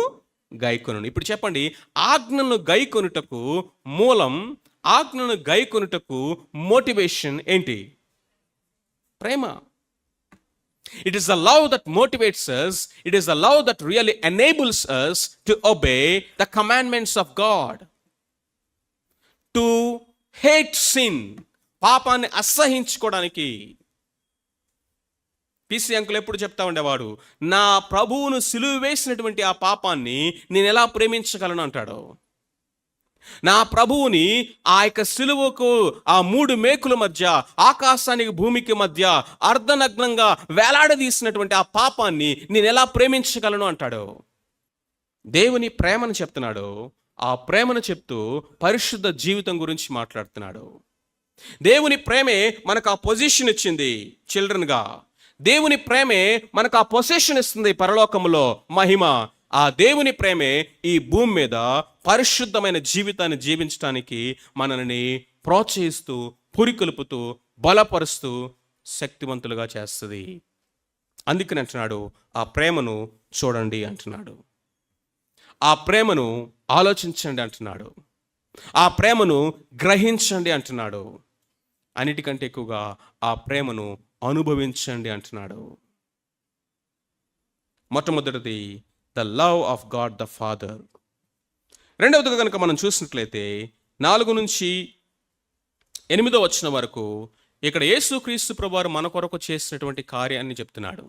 గైకొను. ఇప్పుడు చెప్పండి, ఆజ్ఞను గైకొనుటకు మూలం, ఆజ్ఞను గైకొనుటకు మోటివేషన్ ఏంటి? ప్రేమ. It is the love that motivates us. It is the love that really enables us to obey the commandments of God. To hate sin. పాపాన్ని అసహించుకోవడానికి. పిసి అంకుల్ ఎప్పుడు చెప్తా ఉండేవాడు, నా ప్రభువును సిలువ వేసినటువంటి ఆ పాపాన్ని నేను ఎలా ప్రేమించగలను అంటాడు. నా ప్రభువుని ఆ యొక్క సిలువకు ఆ 3 మేకుల మధ్య, ఆకాశానికి భూమికి మధ్య అర్ధనగ్నంగా వేలాడదీసినటువంటి ఆ పాపాన్ని నేను ఎలా ప్రేమించగలను అంటాడు. దేవుని ప్రేమను చెప్తున్నాడు. ఆ ప్రేమను చెప్తూ పరిశుద్ధ జీవితం గురించి మాట్లాడుతున్నాడు. దేవుని ప్రేమే మనకు ఆ పొజిషన్ ఇచ్చింది చిల్డ్రన్గా. దేవుని ప్రేమే మనకు ఆ పొజిషన్ ఇస్తుంది పరలోకములో మహిమ. ఆ దేవుని ప్రేమే ఈ భూమి మీద పరిశుద్ధమైన జీవితాన్ని జీవించడానికి మనల్ని ప్రోత్సహిస్తూ, పురికొల్పుతూ, బలపరుస్తూ శక్తివంతులుగా చేస్తుంది. అందుకని అంటున్నాడు, ఆ ప్రేమను చూడండి అంటున్నాడు. ఆ ప్రేమను ఆలోచించండి అంటున్నాడు. ఆ ప్రేమను గ్రహించండి అంటున్నాడు. అన్నిటికంటే ఎక్కువగా ఆ ప్రేమను అనుభవించండి అంటున్నాడు. మొట్టమొదటిది the love of God the father. రెండవదిగా కనుక మనం చూసినట్లయితే 4 నుంచి 8వ వచనం వరకు ఇక్కడ యేసుక్రీస్తు ప్రభువారు మన కొరకు చేసినటువంటి కార్యాన్ని చెప్తున్నాడు.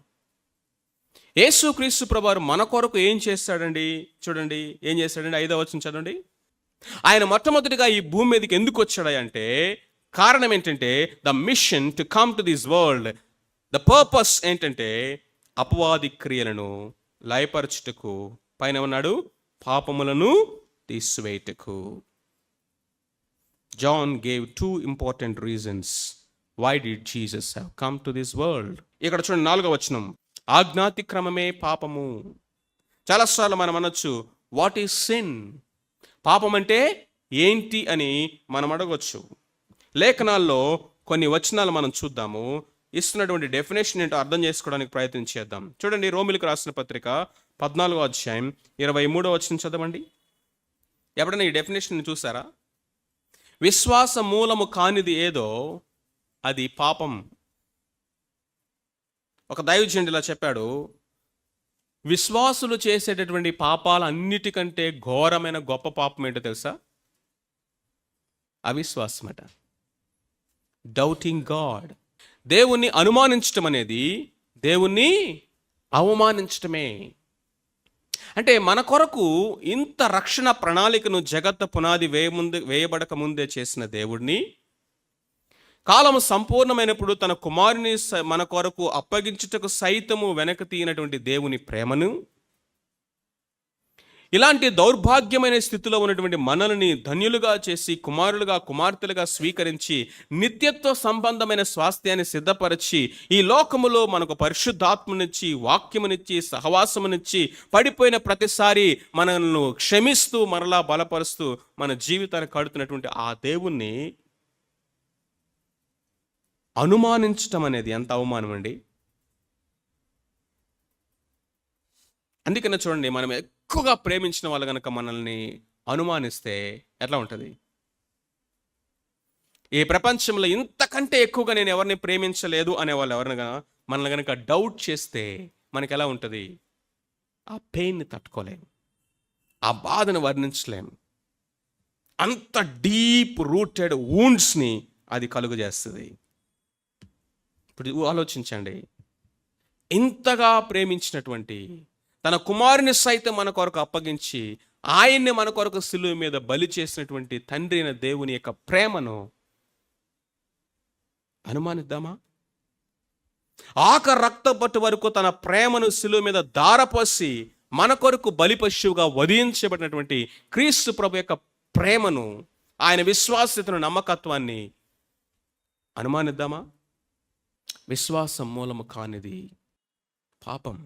యేసుక్రీస్తు ప్రభువారు మన కొరకు ఏం చేస్తాడండి? చూడండి, ఏం చేస్తాడండి? 5వ వచనం చదవండి. ఆయన మొట్టమొదటిగా ఈ భూమి మీదకి ఎందుకు వచ్చాడంటే, కారణం ఏంటంటే the mission to come to this world. The purpose ఏంటంటే అపవాది క్రియలను లయపరచుటకు, పైన ఉన్నాడు పాపములను తీసివేయుటకు. John gave 2 important reasons why did Jesus have come to this world. ఇక్కడ చూడండి 4వ వచనం, ఆజ్ఞాతిక్రమమే పాపము. చాలాసార్లు మనం అనొచ్చు, వాట్ ఈజ్ సిన్? పాపం అంటే ఏంటి అని మనం అడగొచ్చు. లేఖనాల్లో కొన్ని వచనాలు మనం చూద్దాము. ఇస్తున్నటువంటి డెఫినేషన్ ఏంటో అర్థం చేసుకోవడానికి ప్రయత్నం చేద్దాం. చూడండి, రోమిలకు రాసిన పత్రిక 14వ అధ్యాయం 23వ వచనం చదవండి. ఎప్పుడైనా ఈ డెఫినేషన్ చూసారా? విశ్వాస మూలము కానిది ఏదో అది పాపం. ఒక దైవజనుడు ఇలా చెప్పాడు, విశ్వాసులు చేసేటటువంటి పాపాలు అన్నిటికంటే ఘోరమైన గొప్ప పాపం ఏంటో తెలుసా? అవిశ్వాసమట. Doubting God. దేవుణ్ణి అనుమానించటం అనేది దేవుణ్ణి అవమానించటమే. అంటే మన కొరకు ఇంత రక్షణ ప్రణాళికను జగత్ పునాది వేయబడక ముందే చేసిన దేవుడిని, కాలము సంపూర్ణమైనప్పుడు తన కుమారుని మన కొరకు అప్పగించుటకు సైతము వెనక తీయనటువంటి దేవుని ప్రేమను, ఇలాంటి దౌర్భాగ్యమైన స్థితిలో ఉన్నటువంటి మనల్ని ధన్యులుగా చేసి కుమారులుగా కుమార్తెలుగా స్వీకరించి నిత్యత్వ సంబంధమైన స్వాస్థ్యాన్ని సిద్ధపరిచి ఈ లోకములో మనకు పరిశుద్ధాత్మనిచ్చి, వాక్యమునిచ్చి, సహవాసమునిచ్చి, పడిపోయిన ప్రతిసారి మనల్ని క్షమిస్తూ మరలా బలపరుస్తూ మన జీవితాన్ని కడుతున్నటువంటి ఆ దేవుణ్ణి అనుమానించటం అనేది ఎంత అవమానం అండి. అందుకనే చూడండి, మనం ఎక్కువగా ప్రేమించిన వాళ్ళు కనుక మనల్ని అనుమానిస్తే ఎట్లా ఉంటుంది? ఈ ప్రపంచంలో ఇంతకంటే ఎక్కువగా నేను ఎవరిని ప్రేమించలేదు అనేవాళ్ళు ఎవరినగా మనల్ని కనుక డౌట్ చేస్తే మనకి ఎలా ఉంటుంది? ఆ పెయిన్ని తట్టుకోలేం, ఆ బాధను వర్ణించలేం. అంత డీప్ రూటెడ్ వూండ్స్ని అది కలుగు చేస్తుంది. ఇప్పుడు ఆలోచించండి, ఇంతగా ప్రేమించినటువంటి తన కుమారుని సైతం మన కొరకు అప్పగించి ఆయన్ని మన కొరకు సిలువ మీద బలి చేసినటువంటి తండ్రి అయిన దేవుని యొక్క ప్రేమను అనుమానిద్దామా? ఆఖరి రక్తపట్టు వరకు తన ప్రేమను సిలువ మీద ధారపోసి మన కొరకు బలి పశువుగా వధించబడినటువంటి క్రీస్తు ప్రభు యొక్క ప్రేమను, ఆయన విశ్వాసతను, నమ్మకత్వాన్ని అనుమానిద్దామా? విశ్వాసం మూలము కానిది పాపం.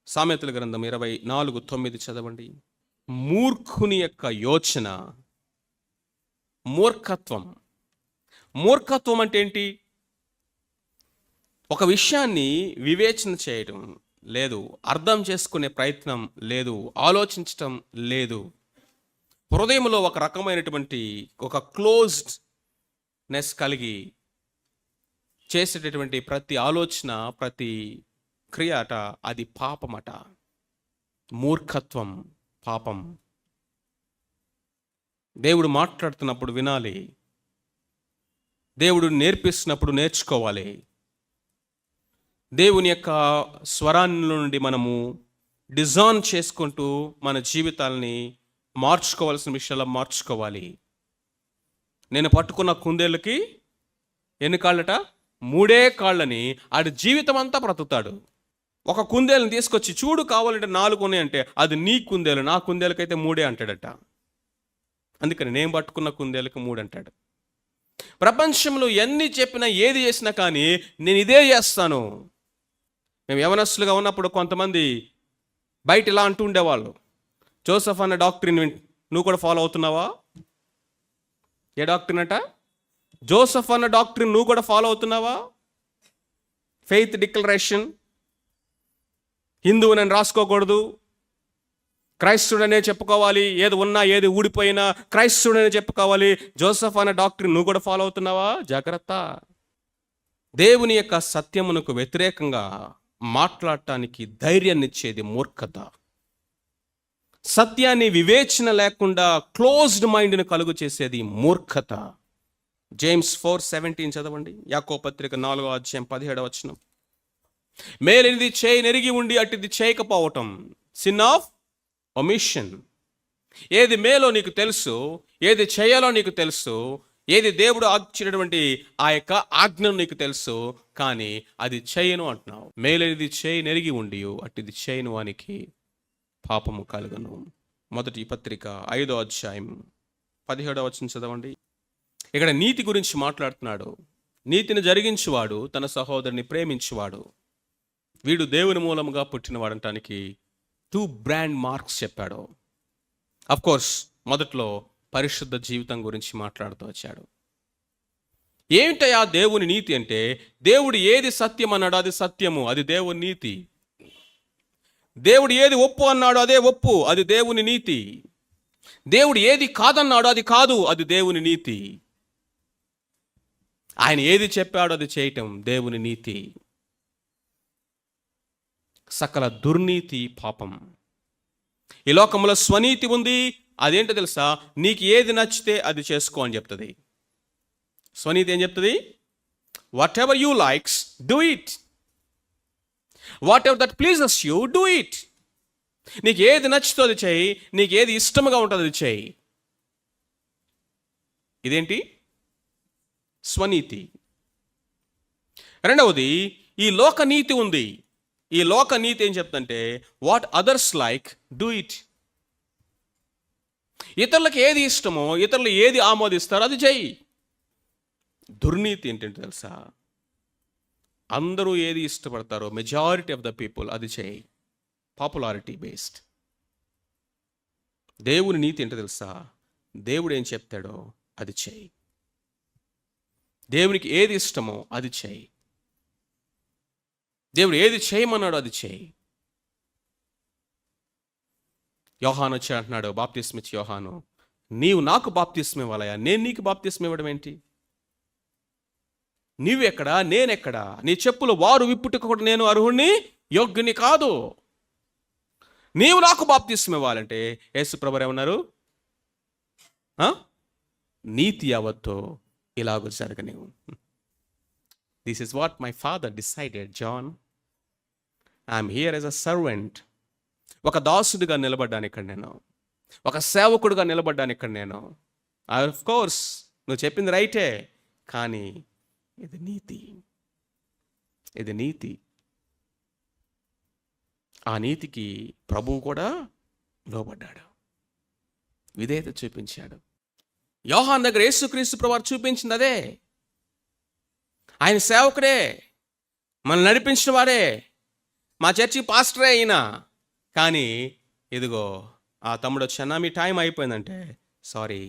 సామెతల గ్రంథం 24:9 చదవండి. మూర్ఖుని యొక్క యోచన మూర్ఖత్వం. మూర్ఖత్వం అంటే ఏంటి? ఒక విషయాన్ని వివేచన చేయడం లేదు, అర్థం చేసుకునే ప్రయత్నం లేదు, ఆలోచించటం లేదు. హృదయంలో ఒక రకమైనటువంటి ఒక క్లోజ్డ్నెస్ కలిగి చేసేటటువంటి ప్రతి ఆలోచన, ప్రతి క్రియ అట అది పాపమట. మూర్ఖత్వం పాపం. దేవుడు మాట్లాడుతున్నప్పుడు వినాలి, దేవుడు నేర్పిస్తున్నప్పుడు నేర్చుకోవాలి. దేవుని యొక్క స్వరాన్ని నుండి మనము డిజైన్ చేసుకుంటూ మన జీవితాలని మార్చుకోవాల్సిన విషయాల్లో మార్చుకోవాలి. నేను పట్టుకున్న కుందేళ్ళకి ఎన్ని కాళ్ళట? 3 కాళ్ళని ఆడి జీవితం అంతా బ్రతుకుతాడు. ఒక కుందేలను తీసుకొచ్చి చూడు కావాలంటే 4 ఉన్నాయంటే అది నీ కుందేలు, నా కుందేలకైతే 3 అంటాడట. అందుకని నేను పట్టుకున్న కుందేలకు 3 అంటాడు. ప్రపంచంలో ఎన్ని చెప్పినా ఏది చేసినా కానీ నేను ఇదే చేస్తాను. మేము యవనస్తులుగా ఉన్నప్పుడు కొంతమంది బయట ఇలా అంటూ ఉండేవాళ్ళు, జోసెఫ్ అన్న డాక్టరీని నువ్వు కూడా ఫాలో అవుతున్నావా? ఏ డాక్టరీన్ అట? జోసెఫ్ అన్న డాక్టరీని నువ్వు కూడా ఫాలో అవుతున్నావా? ఫెయిత్ డిక్లరేషన్, హిందువు నేను రాసుకోకూడదు, క్రైస్తవుడనే చెప్పుకోవాలి, ఏది ఉన్నా ఏది ఊడిపోయినా క్రైస్తవుడనే చెప్పుకోవాలి. జోసెఫ్ అన్న డాక్టరీని నువ్వు కూడా ఫాలో అవుతున్నావా? జాగ్రత్త. దేవుని యొక్క సత్యమునకు వ్యతిరేకంగా మాట్లాడటానికి ధైర్యాన్ని ఇచ్చేది మూర్ఖత. సత్యాన్ని వివేచన లేకుండా క్లోజ్డ్ మైండ్ని కలుగు చేసేది మూర్ఖత. జేమ్స్ 4:17 చదవండి. యాకోబు పత్రిక 4:17. మేలైనది చేయనెరిగి ఉండి అట్టిది చేయకపోవటం, సిన్ ఆఫ్ ఒమిషన్. ఏది మేలో నీకు తెలుసు, ఏది చేయాలో నీకు తెలుసు, ఏది దేవుడు ఆజ్ఞించినటువంటి ఆ యొక్క ఆజ్ఞను నీకు తెలుసు, కానీ అది చేయను అంటున్నావు. మేలైనది చేయనెరిగి ఉండి అట్టిది చేయను వానికి పాపము కలుగను. మొదటి పత్రిక 5:17 చదవండి. ఇక్కడ నీతి గురించి మాట్లాడుతున్నాడు. నీతిని జరిగించువాడు తన సహోదరుని ప్రేమించువాడు, వీడు దేవుని మూలముగా పుట్టినవాడు అనటానికి 2 బ్రాండ్ మార్క్స్ చెప్పాడు. అఫ్ కోర్స్ మొదట్లో పరిశుద్ధ జీవితం గురించి మాట్లాడుతూ వచ్చాడు. ఏమిటయా దేవుని నీతి అంటే, దేవుడు ఏది సత్యం అన్నాడో అది సత్యము, అది దేవుని నీతి. దేవుడు ఏది ఒప్పు అన్నాడో అదే ఒప్పు, అది దేవుని నీతి. దేవుడు ఏది కాదన్నాడో అది కాదు, అది దేవుని నీతి. ఆయన ఏది చెప్పాడో అది చేయటం దేవుని నీతి. సకల దుర్నీతి పాపం. ఈ లోకంలో స్వనీతి ఉంది. అదేంటో తెలుసా? నీకు ఏది నచ్చితే అది చేసుకో అని చెప్తుంది. స్వనీతి ఏం చెప్తుంది? What ever you likes do it, what ever that pleases you do it. నీకు ఏది నచ్చుతో అది చేయి, నీకు ఏది ఇష్టముగా ఉంటుందో అది చేయి. ఇదేంటి? స్వనీతి. రెండవది ఈ లోకనీతి ఉంది. ఈ లోకనీతి ఏం చెప్తుందంటే, what others like do it. ఇతరులకు ఏది ఇష్టమో, ఇతరులు ఏది ఆమోదిస్తారో అది చేయి. దుర్నీతి ఏంటంటే తెలుసా? అందరూ ఏది ఇష్టపడతారో, మెజారిటీ ఆఫ్ ద పీపుల్, అది చేయి. Popularity based. దేవుని నీతి ఏంటో తెలుసా? దేవుడు ఏం చెప్తాడో అది చేయి. దేవునికి ఏది ఇష్టమో అది చేయి. దేవుడు ఏది చేయమన్నాడో అది చేయి. యోహాను వచ్చి అంటున్నాడు, బాప్తిస్మ ఇచ్చి యోహాను, నీవు నాకు బాప్తిస్మ ఇవ్వాలయా, నేను నీకు బాప్తిస్మ ఇవ్వడం ఏంటి? నీవెక్కడా, నేనెక్కడా? నీ చెప్పులు వారు విప్పుటకు కూడా నేను అర్హుణ్ణి, యోగ్యుని కాదు. నీవు నాకు బాప్తిస్మ ఇవ్వాలంటే యేసుప్రభువు ఏమన్నారు? నీతి యావత్తు ఇలాగ జరగనివ్వు. This is what my father decided, John. I'm here as a servant. ఒక దాసుడిగా నిలబడ్డాను ఇక్కడ నేను, ఒక సేవకుడిగా నిలబడ్డాను ఇక్కడ నేను. ఆఫ్ కోర్స్ నువ్వు చెప్పింది రైటే, కానీ ఇది నీతి. ఇది నీతి. ఆ నీతికి ప్రభువు కూడా లోబడ్డాడు, విధేయత చూపించాడు. యోహాను దగ్గర యేసుక్రీస్తు ప్రభువు చూపించింది అదే. ఆయన సేవకుడే, మనల్ని నడిపించిన వాడే, మా చర్చి పాస్టరే అయినా. కానీ ఇదిగో ఆ తమ్ముడు వచ్చానా, మీ టైం అయిపోయిందంటే, సారీ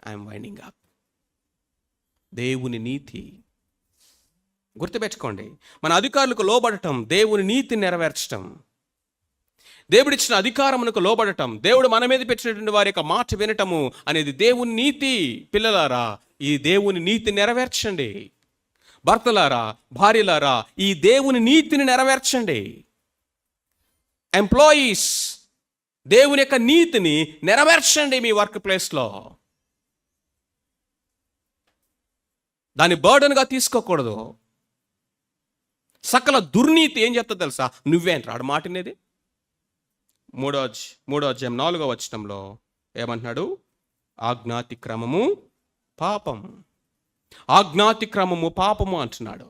ఐఎమ్ వైండింగ్ అప్. దేవుని నీతి గుర్తుపెట్టుకోండి. మన అధికారులకు లోబడటం దేవుని నీతిని నెరవేర్చటం. దేవుడిచ్చిన అధికారమునకు లోబడటం, దేవుడు మన మీద పెట్టినటువంటి వారి యొక్క మాట వినటము అనేది దేవుని నీతి. పిల్లలారా, ఈ దేవుని నీతి నెరవేర్చండి. భర్తలారా, భార్యలారా, ఈ దేవుని నీతిని నెరవేర్చండి. ఎంప్లాయీస్, దేవుని యొక్క నీతిని నెరవేర్చండి మీ వర్క్ ప్లేస్లో. దాన్ని బర్డన్గా తీసుకోకూడదు. సకల దుర్నీతి ఏం చెప్తా తెలుసా? నువ్వేంట్రా ఆడు మాటినేది. 3వ అధ్యాయం 4వ వచనంలో ఏమంటున్నాడు? ఆజ్ఞాతిక్రమము పాపం, ఆజ్ఞాతిక్రమము పాపము అంటున్నాడు.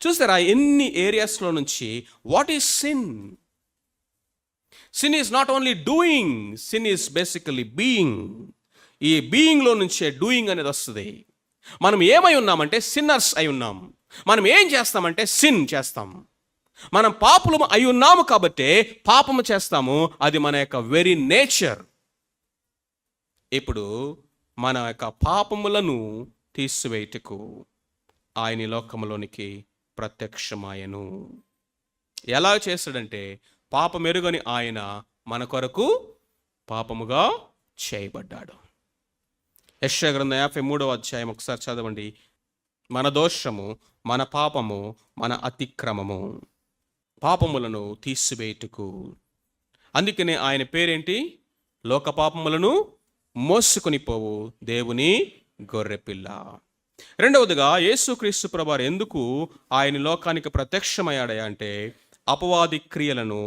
చూసారా ఎన్ని ఏరియాస్లో నుంచి what is sin? Sin is not only doing, sin is basically being. ఈ బీయింగ్లో నుంచే డూయింగ్ అనేది వస్తుంది. మనం ఏమై ఉన్నామంటే సిన్నర్స్ అయి ఉన్నాం. మనం ఏం చేస్తామంటే సిన్ చేస్తాం. మనం పాపులు అయి ఉన్నాము కాబట్టే పాపము చేస్తాము. అది మన యొక్క వెరీ నేచర్. ఇప్పుడు మన యొక్క పాపములను తీసివేయుటకు ఆయన ఈ లోకములోనికి ప్రత్యక్షమాయను. ఎలా చేస్తాడంటే పాపమెరుగని ఆయన మన కొరకు పాపముగా చేయబడ్డాడు. యెషయా గ్రంథం 53వ అధ్యాయం ఒకసారి చదవండి. మన దోషము, మన పాపము, మన అతిక్రమము, పాపములను తీసివేయుటకు. అందుకనే ఆయన పేరేంటి? లోక పాపములను మోసుకొని పోవు దేవుని గొర్రెపిల్ల. రెండవదిగా యేసుక్రీస్తు ప్రభువారు ఎందుకు ఆయన లోకానికి ప్రత్యక్షమయ్యాడు అంటే అపవాది క్రియలను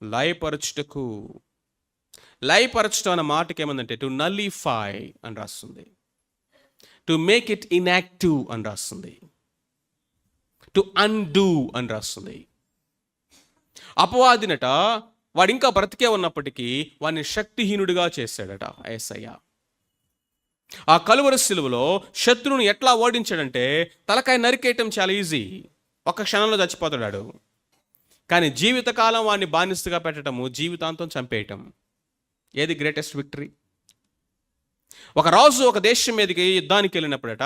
లయపరచుటకు. లయపరచడం అన్న మాటకి ఏమందంటే టు నల్లిఫై అని రాస్తుంది, టు మేక్ ఇట్ ఇన్యాక్టివ్ అని రాస్తుంది, టు అన్డూ అని రాస్తుంది. అపవాదినట వాడు ఇంకా బ్రతికే ఉన్నప్పటికీ వాడిని శక్తిహీనుడిగా చేశాడట యేసయ్య. ఆ కలువరి సిలువలో శత్రువుని ఎట్లా ఓడించాడంటే తలకాయ నరికేయటం చాలా ఈజీ, ఒక్క క్షణంలో చచ్చిపోతాడు. కానీ జీవితకాలం వాడిని బానిసగా పెట్టడము, జీవితాంతం చంపేయటం. ఏది గ్రేటెస్ట్ విక్టరీ? ఒక రాజు ఒక దేశం మీదకి యుద్ధానికి వెళ్ళినప్పుడట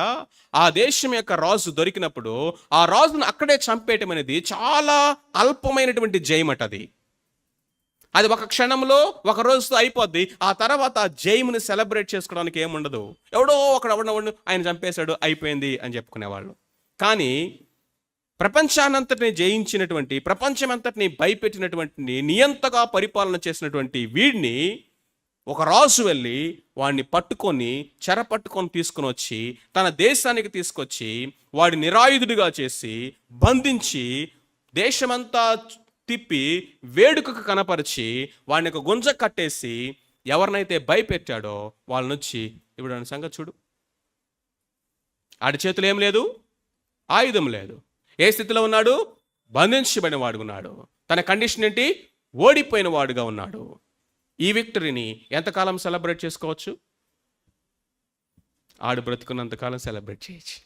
ఆ దేశం యొక్క రాజు దొరికినప్పుడు ఆ రాజును అక్కడే చంపేయటం అనేది చాలా అల్పమైనటువంటి జయమట. అది ఒక క్షణంలో ఒక రోజుతో అయిపోద్ది. ఆ తర్వాత ఆ జయముని సెలబ్రేట్ చేసుకోవడానికి ఏముండదు. ఎవడో ఒకడు ఆయన చంపేశాడు అయిపోయింది అని చెప్పుకునేవాళ్ళు. కానీ ప్రపంచానంతటిని జయించినటువంటి, ప్రపంచమంతటిని భయపెట్టినటువంటి, నియంతగా పరిపాలన చేసినటువంటి వీడిని ఒక రాజు వెళ్ళి వాడిని పట్టుకొని చెరపట్టుకొని తీసుకుని వచ్చి తన దేశానికి తీసుకొచ్చి వాడి నిరాయుధుడిగా చేసి బంధించి దేశమంతా తిప్పి వేడుకకు కనపరిచి వాడిని ఒక గుంజ కట్టేసి ఎవరినైతే భయపెట్టాడో వాళ్ళ నుంచి ఇప్పుడు ఆయన సంగతి చూడు. ఆడి చేతులు ఏం లేదు, ఆయుధం లేదు. ఏ స్థితిలో ఉన్నాడు? బంధించబడిన వాడుకున్నాడు. తన కండిషన్ ఏంటి? ఓడిపోయిన వాడుగా ఉన్నాడు. ఈ విక్టరీని ఎంతకాలం సెలబ్రేట్ చేసుకోవచ్చు? ఆడు బ్రతుకున్నంతకాలం సెలబ్రేట్ చేయొచ్చు.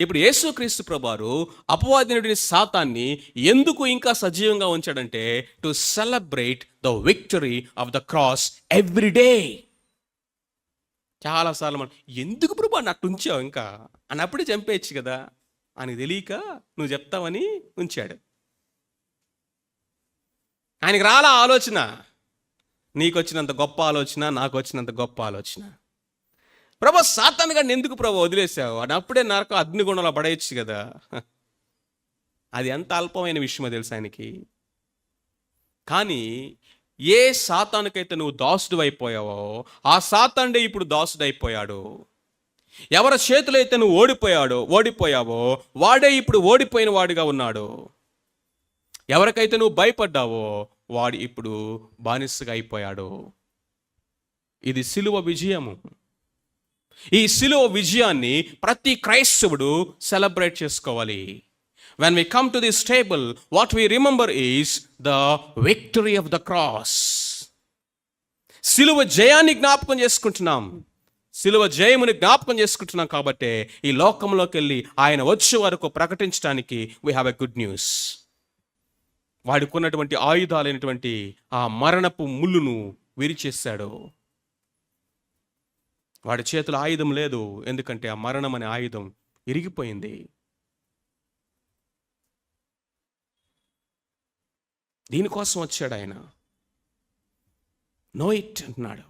ఇప్పుడు యేసుక్రీస్తు ప్రభువారు అపవాదినుడిని సాతాన్ని ఎందుకు ఇంకా సజీవంగా ఉంచాడంటే to celebrate the victory of the cross every day. చాలాసార్లు మనం ఎందుకు ప్రభు అన్నట్టు ఉంచావు ఇంకా అన్నప్పుడే చంపేయచ్చు కదా అని తెలియక నువ్వు చెప్తావని ఉంచాడు. ఆయనకి రాలా ఆలోచన, నీకు వచ్చినంత గొప్ప ఆలోచన, నాకు వచ్చినంత గొప్ప ఆలోచన. ప్రభు సాతాను గారిని ఎందుకు ప్రభు వదిలేసావు అని అప్పుడే నరకం అగ్నిగుండంలో పడేయచ్చు కదా. అది ఎంత అల్పమైన విషయమో తెలుసు ఆయనకి. కానీ ఏ సాతానుకైతే నువ్వు దాసుడు అయిపోయావో ఆ సాతానుడే ఇప్పుడు దాసుడు అయిపోయాడు. ఎవరి చేతులు అయితే నువ్వు ఓడిపోయావో వాడే ఇప్పుడు ఓడిపోయిన వాడిగా ఉన్నాడు. ఎవరికైతే నువ్వు భయపడ్డావో వాడు ఇప్పుడు బానిసగా అయిపోయాడు. ఇది సిలువ విజయము. ఈ సిలువ విజయాన్ని ప్రతి క్రైస్తవుడు సెలబ్రేట్ చేసుకోవాలి. When we come to this table, what we remember is the victory of the cross. సిలువ జయాన్ని జ్ఞాపకం చేసుకుంటున్నాం. సిలువ జయముని జ్ఞాపకం చేసుకుంటున్నాం కాబట్టి ఈ లోకంలోకి వెళ్ళి ఆయన వచ్చే వరకు ప్రకటించడానికి we have a good news. వాడుకున్నటువంటి ఆయుధాలైనటువంటి ఆ మరణపు ముళ్ళును విరిచేశాడు. వాడి చేతుల ఆయుధం లేదు, ఎందుకంటే ఆ మరణం అనే ఆయుధం ఇరిగిపోయింది. దీనికోసం వచ్చాడు ఆయన. నో ఇట్ అంటున్నాడు.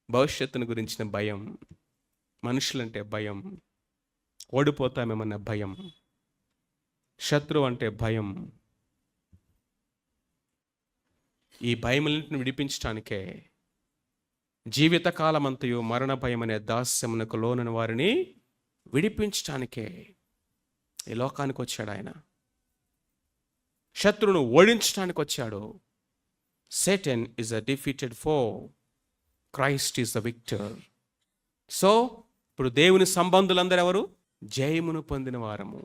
భవిష్యత్తును గురించిన భయం, మనుషులంటే భయం, ఓడిపోతామేమన్న భయం, శత్రువు అంటే భయం. ఈ భయములను విడిపించడానికే జీవితకాలమంతయు మరణ భయం అనే దాస్యమునకు లోనని వారిని విడిపించడానికే ఈ లోకానికి వచ్చాడు ఆయన. శత్రువును ఓడించడానికి వచ్చాడు. Satan is a defeated foe. Christ is the victor. So ఇప్పుడు దేవుని సంబంధులందరూ ఎవరు? జయమును పొందిన వారము.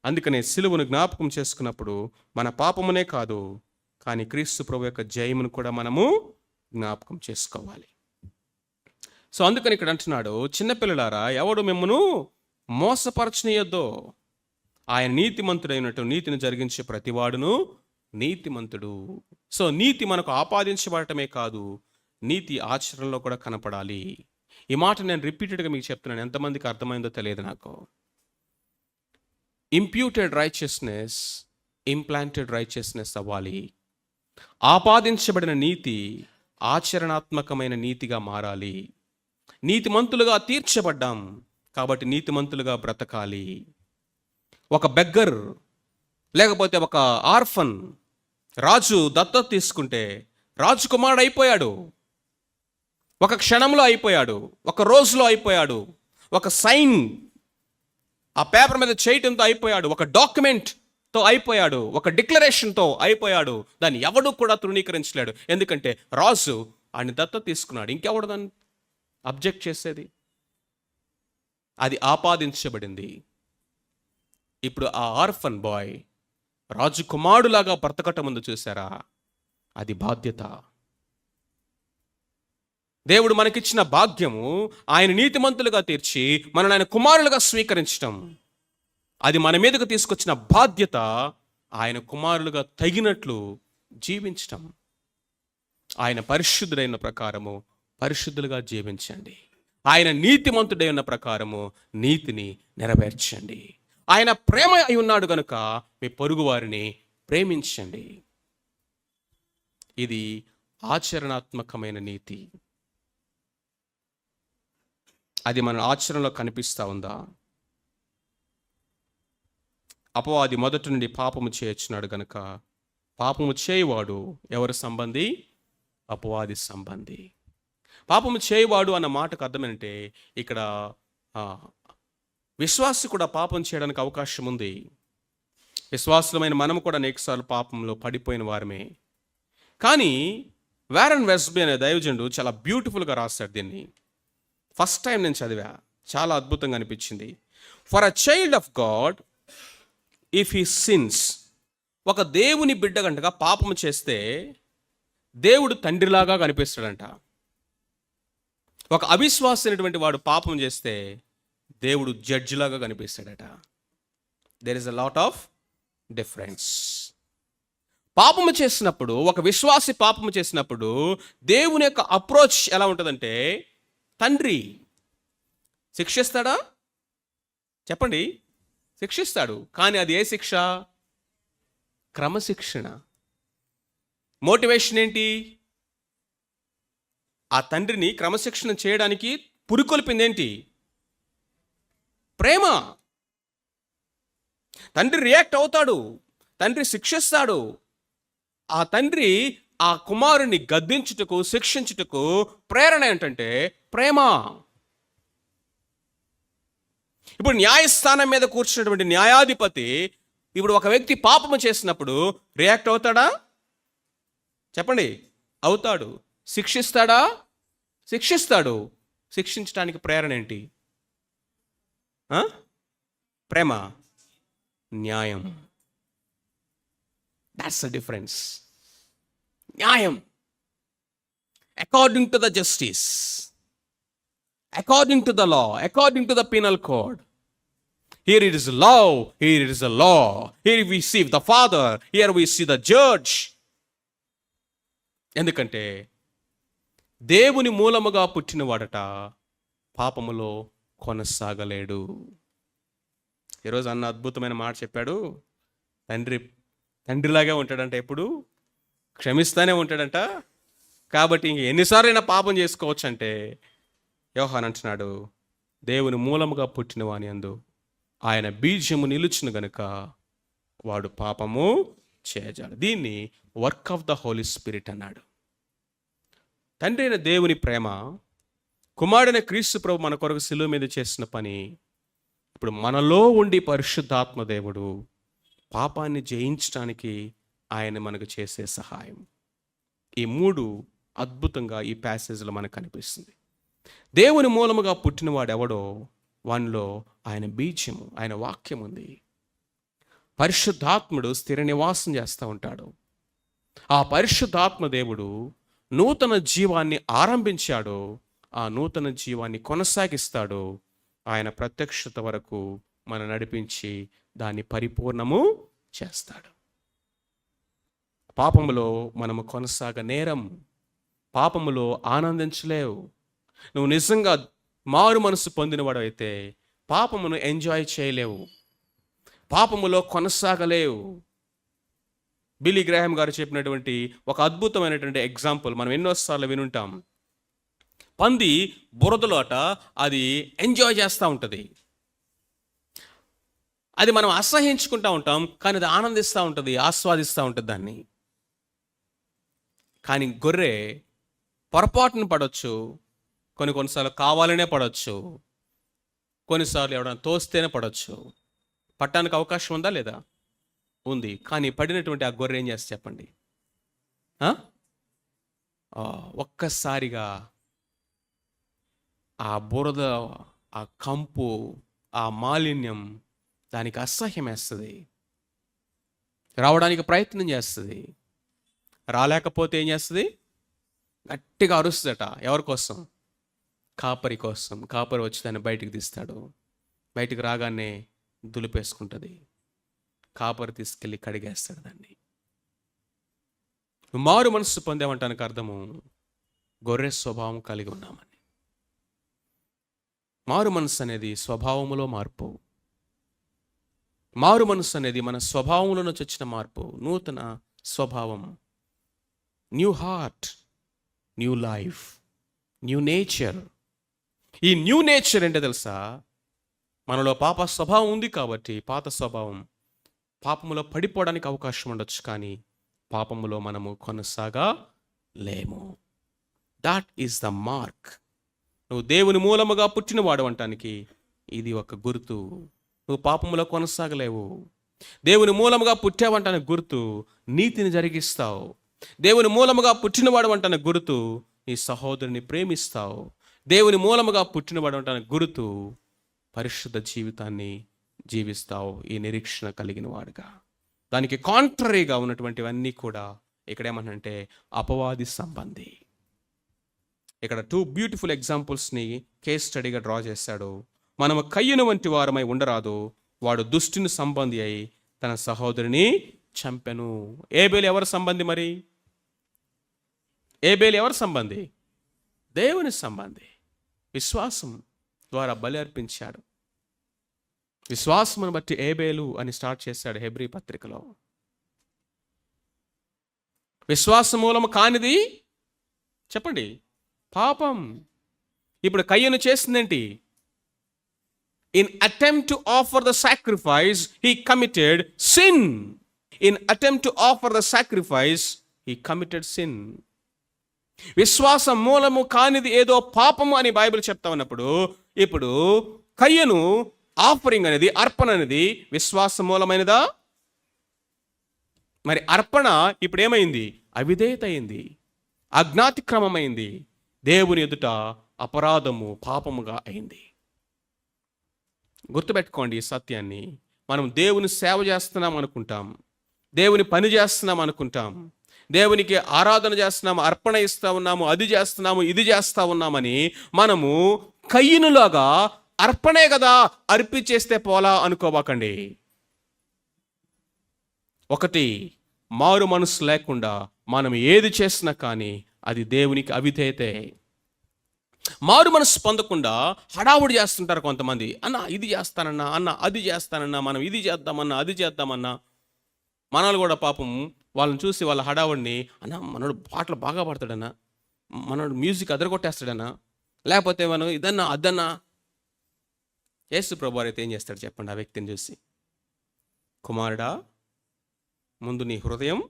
అందుకనే సిలువను జ్ఞాపకం చేసుకున్నప్పుడు మన పాపమునే కాదు, కానీ క్రీస్తు ప్రభు యొక్క జయమును కూడా మనము జ్ఞాపకం చేసుకోవాలి. సో అందుకని ఇక్కడ అంటున్నాడు, చిన్నపిల్లలారా ఎవడు మిమ్మను మోసపరచనీయొద్దో. ఆయన నీతిమంతుడైనట్టు నీతిని జరిగించే ప్రతివాడును నీతిమంతుడు. సో నీతి మనకు ఆపాదించబడటమే కాదు, నీతి ఆచరణలో కూడా కనపడాలి. ఈ మాట నేను రిపీటెడ్గా మీకు చెప్తున్నాను, ఎంతమందికి అర్థమైందో తెలియదు నాకు. ఇంప్యూటెడ్ రైచియస్నెస్ ఇంప్లాంటెడ్ రైచియస్నెస్ అవ్వాలి. ఆపాదించబడిన నీతి ఆచరణాత్మకమైన నీతిగా మారాలి. నీతిమంతులుగా తీర్చబడ్డాం కాబట్టి నీతిమంతులుగా బ్రతకాలి. ఒక బెగ్గర్ లేకపోతే ఒక ఆర్ఫన్ రాజు దత్తత తీసుకుంటే రాజకుమారుడు అయిపోయాడు. ఒక క్షణంలో అయిపోయాడు, ఒక రోజులో అయిపోయాడు, ఒక సైన్ ఆ పేపర్ మీద చేయటంతో అయిపోయాడు, ఒక డాక్యుమెంట్తో అయిపోయాడు, ఒక డిక్లరేషన్తో అయిపోయాడు. దాన్ని ఎవడు కూడా తృణీకరించలేడు, ఎందుకంటే రాజు ఆయన దత్తత తీసుకున్నాడు. ఇంకెవడు దాన్ని అబ్జెక్ట్ చేసేది? అది ఆపాదించబడింది. ఇప్పుడు ఆ ఆర్ఫన్ బాయ్ రాజకుమారులాగా బ్రతకటం ముందు చూసారా, అది బాధ్యత. దేవుడు మనకిచ్చిన భాగ్యము ఆయన నీతిమంతులుగా తీర్చి మనల్ని ఆయన కుమారులుగా స్వీకరించటం. అది మన మీదకు తీసుకొచ్చిన బాధ్యత, ఆయన కుమారులుగా తగినట్లు జీవించటం. ఆయన పరిశుద్ధుడైన ప్రకారము పరిశుద్ధులుగా జీవించండి. ఆయన నీతిమంతుడైన ప్రకారము నీతిని నెరవేర్చండి. ఆయన ప్రేమ అయి ఉన్నాడు కనుక మీ పొరుగు వారిని ప్రేమించండి. ఇది ఆచరణాత్మకమైన నీతి. అది మన ఆచరణలో కనిపిస్తూ ఉందా? అపవాది మొదటి నుండి పాపము చేయొచ్చున్నాడు కనుక పాపము చేయవాడు ఎవరి సంబంధి? అపవాది సంబంధి. పాపము చేయవాడు అన్న మాటకు అర్థమేంటంటే ఇక్కడ విశ్వాసి కూడా పాపం చేయడానికి అవకాశం ఉంది. విశ్వాసులమైన మనము కూడా అనేకసార్లు పాపంలో పడిపోయిన వారమే. కానీ వారెన్ వెస్బీ అనే దైవజనుడు చాలా బ్యూటిఫుల్గా రాశాడు దీన్ని. ఫస్ట్ టైం నేను చదివా, చాలా అద్భుతంగా అనిపించింది. For a child of God if he since, ఒక దేవుని బిడ్డ గంటగా పాపము చేస్తే దేవుడు తండ్రిలాగా కనిపిస్తాడంట. ఒక అవిశ్వాసి అయినటువంటి వాడు పాపం చేస్తే దేవుడు జడ్జిలాగా కనిపిస్తాడట. There is a lot of difference. పాపము చేసినప్పుడు, ఒక విశ్వాసి పాపము చేసినప్పుడు దేవుని యొక్క అప్రోచ్ ఎలా ఉంటుందంటే, తండ్రి శిక్షిస్తాడా? చెప్పండి, శిక్షిస్తాడు. కానీ అది ఏ శిక్ష? క్రమశిక్షణ. మోటివేషన్ ఏంటి? ఆ తండ్రిని క్రమశిక్షణ చేయడానికి పురికొల్పింది ఏంటి? ప్రేమ. తండ్రి రియాక్ట్ అవుతాడు, తండ్రి శిక్షిస్తాడు. ఆ తండ్రి ఆ కుమారుని గద్దించుటకు, శిక్షించుటకు ప్రేరణ ఏంటంటే ప్రేమ. ఇప్పుడు న్యాయస్థానం మీద కూర్చున్నటువంటి న్యాయాధిపతి ఇప్పుడు ఒక వ్యక్తి పాపము చేసినప్పుడు రియాక్ట్ అవుతాడా? చెప్పండి, అవుతాడు. శిక్షిస్తాడా? శిక్షిస్తాడు. శిక్షించడానికి ప్రేరణ ఏంటి? ప్రేమ, న్యాయం. That's the difference. న్యాయం, according to the justice, according to the law, according to the penal code. Here it is law, here it is a law. Here we see the father, here we see the judge. ఎందుకంటే దేవుని మూలముగా పుట్టినవాడట పాపములో కొనసాగలేడు. ఈరోజు అన్న అద్భుతమైన మాట చెప్పాడు. తండ్రిలాగే ఉంటాడంట, ఎప్పుడు క్షమిస్తానే ఉంటాడంట. కాబట్టి ఇంక ఎన్నిసార్లైనా పాపం చేసుకోవచ్చు అంటే యోహాన్ అంటున్నాడు, దేవుని మూలముగా పుట్టిన వాని యందు ఆయన బీజము నిలుచును గనుక వాడు పాపము చేయజాడు. దీన్ని work of the Holy Spirit అన్నాడు. తండ్రి అయిన దేవుని ప్రేమ, కుమారుడైన క్రీస్తు ప్రభు మన కొరకు శిలువ మీద చేసిన పని, ఇప్పుడు మనలో ఉండి పరిశుద్ధాత్మ దేవుడు పాపాన్ని జయించడానికి ఆయన మనకు చేసే సహాయం. ఈ 3 అద్భుతంగా ఈ ప్యాసేజ్లో మనకు కనిపిస్తుంది. దేవుని మూలముగా పుట్టినవాడు ఎవడో వానిలో ఆయన బీజము, ఆయన వాక్యం ఉంది. పరిశుద్ధాత్ముడు స్థిర నివాసం చేస్తూ ఉంటాడు. ఆ పరిశుద్ధాత్మ దేవుడు నూతన జీవాన్ని ఆరంభించాడు, ఆ నూతన జీవాన్ని కొనసాగిస్తాడు. ఆయన ప్రత్యక్షత వరకు మనం నడిపించి దాన్ని పరిపూర్ణము చేస్తాడు. పాపములో మనము కొనసాగ నేరం, పాపములో ఆనందించలేవు. నువ్వు నిజంగా మారు మనసు పొందినవాడు అయితే పాపమును ఎంజాయ్ చేయలేవు, పాపములో కొనసాగలేవు. బిల్లీ గ్రాహం గారు చెప్పినటువంటి ఒక అద్భుతమైనటువంటి ఎగ్జాంపుల్ మనం ఎన్నోసార్లు వినుంటాం. పంది బురదలో అది ఎంజాయ్ చేస్తూ ఉంటుంది. అది మనం అసహించుకుంటూ ఉంటాం, కానీ అది ఆనందిస్తూ ఉంటుంది, ఆస్వాదిస్తూ ఉంటుంది దాన్ని. కానీ గొర్రె పొరపాటును పడవచ్చు, కొన్నిసార్లు కావాలనే పడవచ్చు, కొన్నిసార్లు ఎవరైనా తోస్తేనే పడవచ్చు. పట్టడానికి అవకాశం ఉందా లేదా? ఉంది. కానీ పడినటువంటి ఆ గొర్రె ఏం చేస్తే చెప్పండి, ఒక్కసారిగా ఆ బురద, ఆ కంపు, ఆ మాలిన్యం దానికి అసహ్యం వేస్తుంది, రావడానికి ప్రయత్నం చేస్తుంది. రాలేకపోతే ఏం చేస్తుంది? గట్టిగా అరుస్తుందట. ఎవరి కోసం? కాపరి కోసం. కాపరి వచ్చి దాన్ని బయటికి తీస్తాడు. బయటికి రాగానే దులిపేసుకుంటుంది. కాపరి తీసుకెళ్ళి కడిగేస్తాడు దాన్ని. మారు మనస్సు పొందేమంటానికి అర్థము గొర్రె స్వభావం కలిగి ఉన్నామని. మారు మనస్సు అనేది స్వభావములో మార్పు. మారు మనస్సు అనేది మన స్వభావంలో నుంచి వచ్చిన మార్పు, నూతన స్వభావం, new heart, new life, new nature. ఈ న్యూ నేచర్ ఏంటో తెలుసా? మనలో పాప స్వభావం ఉంది కాబట్టి పాత స్వభావం, పాపములో పడిపోవడానికి అవకాశం ఉండొచ్చు, కానీ పాపములో మనము కొనసాగలేము. That is the mark. నువ్వు దేవుని మూలముగా పుట్టినవాడు అంటానికి ఇది ఒక గుర్తు. నువ్వు పాపములో కొనసాగలేవు. దేవుని మూలముగా పుట్టావంటానికి గుర్తు నీతిని జరిగిస్తావు. దేవుని మూలముగా పుట్టినవాడు అంటానికి గుర్తు నీ సహోదరుని ప్రేమిస్తావు. దేవుని మూలముగా పుట్టినవాడు అంటానికి గుర్తు పరిశుద్ధ జీవితాన్ని జీవిస్తావు, ఈ నిరీక్షణ కలిగిన వాడుగా. దానికి కాంట్రరీగా ఉన్నటువంటివన్నీ కూడా ఇక్కడ ఏమనంటే అపవాది సంబంధి. ఇక్కడ 2 బ్యూటిఫుల్ ఎగ్జాంపుల్స్ని కేస్ స్టడీగా డ్రా చేశాడు. మనము కయ్యను వంటి వారమై ఉండరాదు, వాడు దుష్టుని సంబంధి అయి తన సహోదరుని చంపెను. ఏబేలు ఎవరి సంబంధి? మరి ఏబేలు ఎవరి సంబంధి? దేవుని సంబంధి. విశ్వాసం ద్వారా బలి అర్పించాడు. విశ్వాసమును బట్టి ఏబేలు అని స్టార్ట్ చేశాడు హెబ్రీ పత్రికలో. విశ్వాస మూలము కానిది చెప్పండి, పాపం. ఇప్పుడు కయ్యను చేసిందేంటి? In attempt to offer the sacrifice, he committed sin. In attempt to offer the sacrifice, he committed sin. విశ్వాస మూలము కానిది ఏదో పాపము అని బైబిల్ చెప్తా ఉన్నప్పుడు, ఇప్పుడు కయ్యను ఆఫరింగ్ అనేది, అర్పణ అనేది విశ్వాస మూలమైనదా? మరి అర్పణ ఇప్పుడు ఏమైంది? అవిధేయత అయింది, అజ్ఞాతిక్రమమైంది, దేవుని ఎదుట అపరాధము, పాపముగా అయింది. గుర్తుపెట్టుకోండి ఈ సత్యాన్ని. మనం దేవుని సేవ చేస్తున్నాం అనుకుంటాం, దేవుని పని చేస్తున్నాం అనుకుంటాం, దేవునికి ఆరాధన చేస్తున్నాము, అర్పణ ఇస్తా ఉన్నాము, అది చేస్తున్నాము, ఇది చేస్తా ఉన్నామని మనము కయ్యనులాగా అర్పణే కదా అర్పించేస్తే పోలా అనుకోబాకండి. ఒకటి, మారు మనసు లేకుండా మనం ఏది చేసినా కానీ అది దేవునికి అవిధేయతే. మారు మనసు పొందకుండా హడావుడి చేస్తుంటారు కొంతమంది. అన్న ఇది చేస్తానన్నా, అన్న అది చేస్తానన్నా, మనం ఇది చేద్దామన్నా, అది చేద్దామన్నా. మనల్ని కూడా పాపం వాళ్ళని చూసి వాళ్ళ హడావుడిని, అన్న మనోడు పాటలు బాగా పాడతాడన్నా, మనోడు మ్యూజిక్ అదరగొట్టేస్తాడన్నా, లేకపోతే మనం ఇదన్నా అదన్నా. యేసు ప్రభువారు అయితే ఏం చేస్తాడు చెప్పండి ఆ వ్యక్తిని చూసి? కుమారుడా, ముందు నీ హృదయం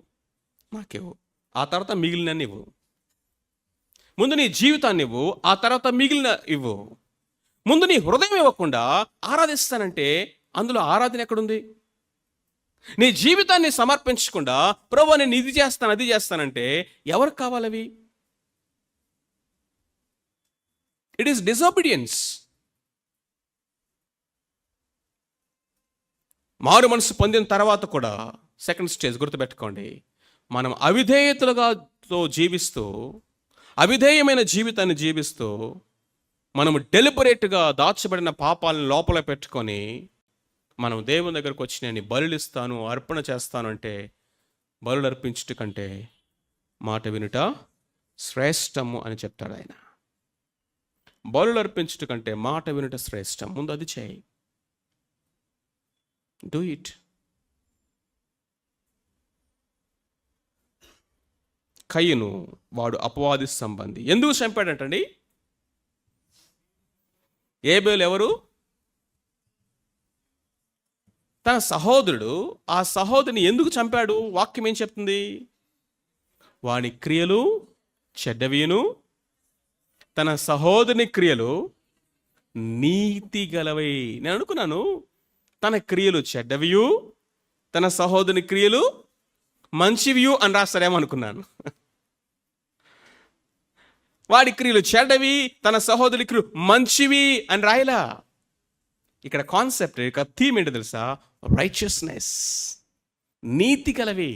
నాకివ్వు, ఆ తర్వాత మిగిలిన ఇవ్వు. ముందు నీ జీవితాన్ని ఇవ్వు, ఆ తర్వాత మిగిలిన ఇవ్వు. ముందు నీ హృదయం ఇవ్వకుండా ఆరాధిస్తానంటే అందులో ఆరాధన ఎక్కడుంది? నీ జీవితాన్ని సమర్పించకుండా ప్రభువా నేను ఇది చేస్తాను అది చేస్తానంటే ఎవరికి కావాలవి? It is disobedience. మారు మనసు పొందిన తర్వాత కూడా సెకండ్ స్టేజ్ గుర్తుపెట్టుకోండి, మనం అవిధేయతలుగా జీవిస్తూ, అవిధేయమైన జీవితాన్ని జీవిస్తూ, మనము డెలిబరేట్గా దాచబడిన పాపాలను లోపల పెట్టుకొని మనం దేవుని దగ్గరకు వచ్చి నేను బలులు ఇస్తాను, అర్పణ చేస్తాను అంటే, బలులు అర్పించుట కంటే మాట వినుట శ్రేష్టము అని చెప్తాడు ఆయన. బలులు అర్పించుట కంటే మాట వినుట శ్రేష్టం. ముందు అది చేయి. Do it. కయ్యను వాడు అపవాది సంబంధి. ఎందుకు చంపాడంటండి? ఏబేలు ఎవరు? తన సహోదరుడు. ఆ సహోదరుని ఎందుకు చంపాడు? వాక్యం ఏం చెప్తుంది? వాని క్రియలు చెడ్డవియును, తన సహోదరుని క్రియలు నీతి గలవై. నేను అనుకున్నాను తన క్రియలు చెడ్డవియు, తన సహోదరుని క్రియలు మంచివియు అని రాస్తారేమో అనుకున్నాను. వాడి క్రియలు చెడ్డవి, తన సహోదరుని క్రియలు మంచివి అని రాయలా. ఇక్కడ కాన్సెప్ట్, ఇక్కడ థీమ్ ఏంటో తెలుసా? రైచియస్నెస్, నీతి గలవి.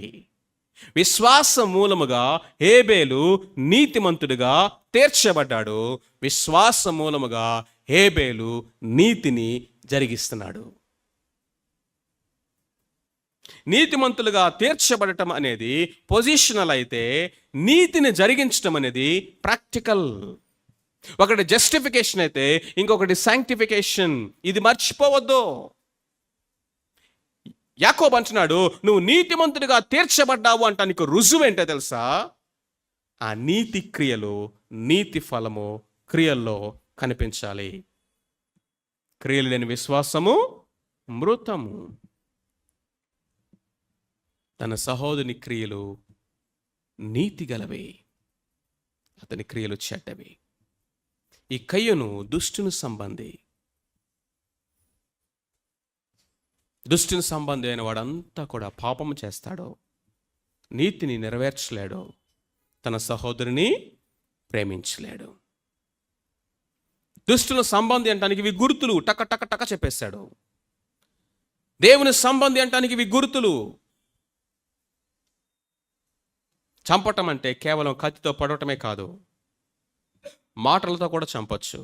విశ్వాస మూలముగా హేబేలు నీతిమంతుడిగా తీర్చబడ్డాడు. విశ్వాస మూలముగా హేబేలు నీతిని జరిగిస్తున్నాడు. నీతిమంతులుగా తీర్చబడటం అనేది పొజిషనల్ అయితే, నీతిని జరిగించటం అనేది ప్రాక్టికల్. ఒకటి జస్టిఫికేషన్ అయితే ఇంకొకటి శాంక్టిఫికేషన్. ఇది మర్చిపోవద్దు. యాకోబు అంటున్నాడు, నువ్వు నీతిమంతుడిగా తీర్చబడ్డావు అంటానికి రుజువు ఏంటో తెలుసా? ఆ నీతి క్రియలు, నీతి ఫలము క్రియల్లో కనిపించాలి. క్రియలు లేని విశ్వాసము మృతము. తన సహోదరుని క్రియలు నీతి గలవే, అతని క్రియలు చెడ్డవి. ఈ కయ్యను దుష్టుని సంబంధి. దుష్టుని సంబంధి అయిన వాడంతా కూడా పాపము చేస్తాడు, నీతిని నెరవేర్చలేడు, తన సహోదరుని ప్రేమించలేడు. దుష్టుల సంబంధి అంటానికి ఇవి గుర్తులు. టక టక టక చెప్పేశాడు. దేవుని సంబంధి అంటానికి ఇవి గుర్తులు. చంపటం అంటే కేవలం కత్తితో పడటమే కాదు, మాటలతో కూడా చంపచ్చు.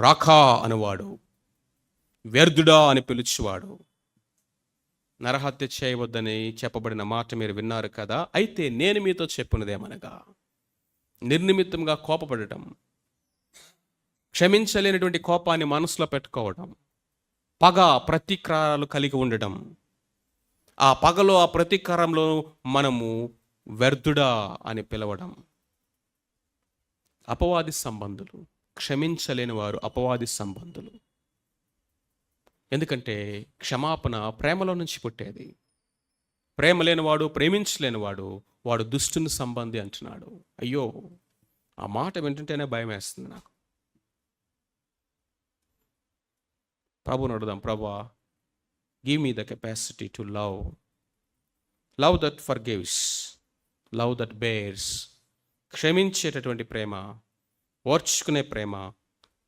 రాఖా అనువాడు, వ్యర్థుడా అని పిలుచువాడు. నరహత్య చేయవద్దని చెప్పబడిన మాట మీరు విన్నారు కదా. అయితే నేను మీతో చెప్పున్నదేమనగా, నిర్నిమిత్తంగా కోపపడటం, క్షమించలేనటువంటి కోపాన్ని మనసులో పెట్టుకోవడం, పగ ప్రతీకారాలు కలిగి ఉండడం, ఆ పగలో ఆ ప్రతీకారంలో మనము వ్యర్థుడా అని పిలవడం. అపవాది సంబంధులు, క్షమించలేని వారు అపవాది సంబంధులు. ఎందుకంటే క్షమాపణ ప్రేమలో నుంచి పుట్టేది. ప్రేమ లేనివాడు, ప్రేమించలేనివాడు, వాడు దుష్టుని సంబంధి అంటున్నాడు. అయ్యో, ఆ మాట వింటుంటేనే భయం వేస్తుంది నాకు. ప్రభుని అడుగుదాం, ప్రభువా, give me the capacity to love, love that forgives, love that bears. క్షమించేటటువంటి ప్రేమ, ఓర్చుకునే ప్రేమ,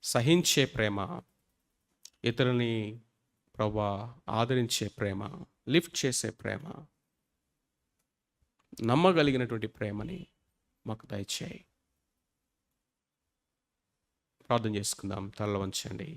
సహించే ప్రేమ, ఇతరుని ప్రభువా ఆదరించే ప్రేమ, లిఫ్ట్ చేసే ప్రేమ, నమ్మగలిగినటువంటి ప్రేమని మాకు దయచేయి. ప్రార్థన చేసుకుందాం. తలలు వంచండి.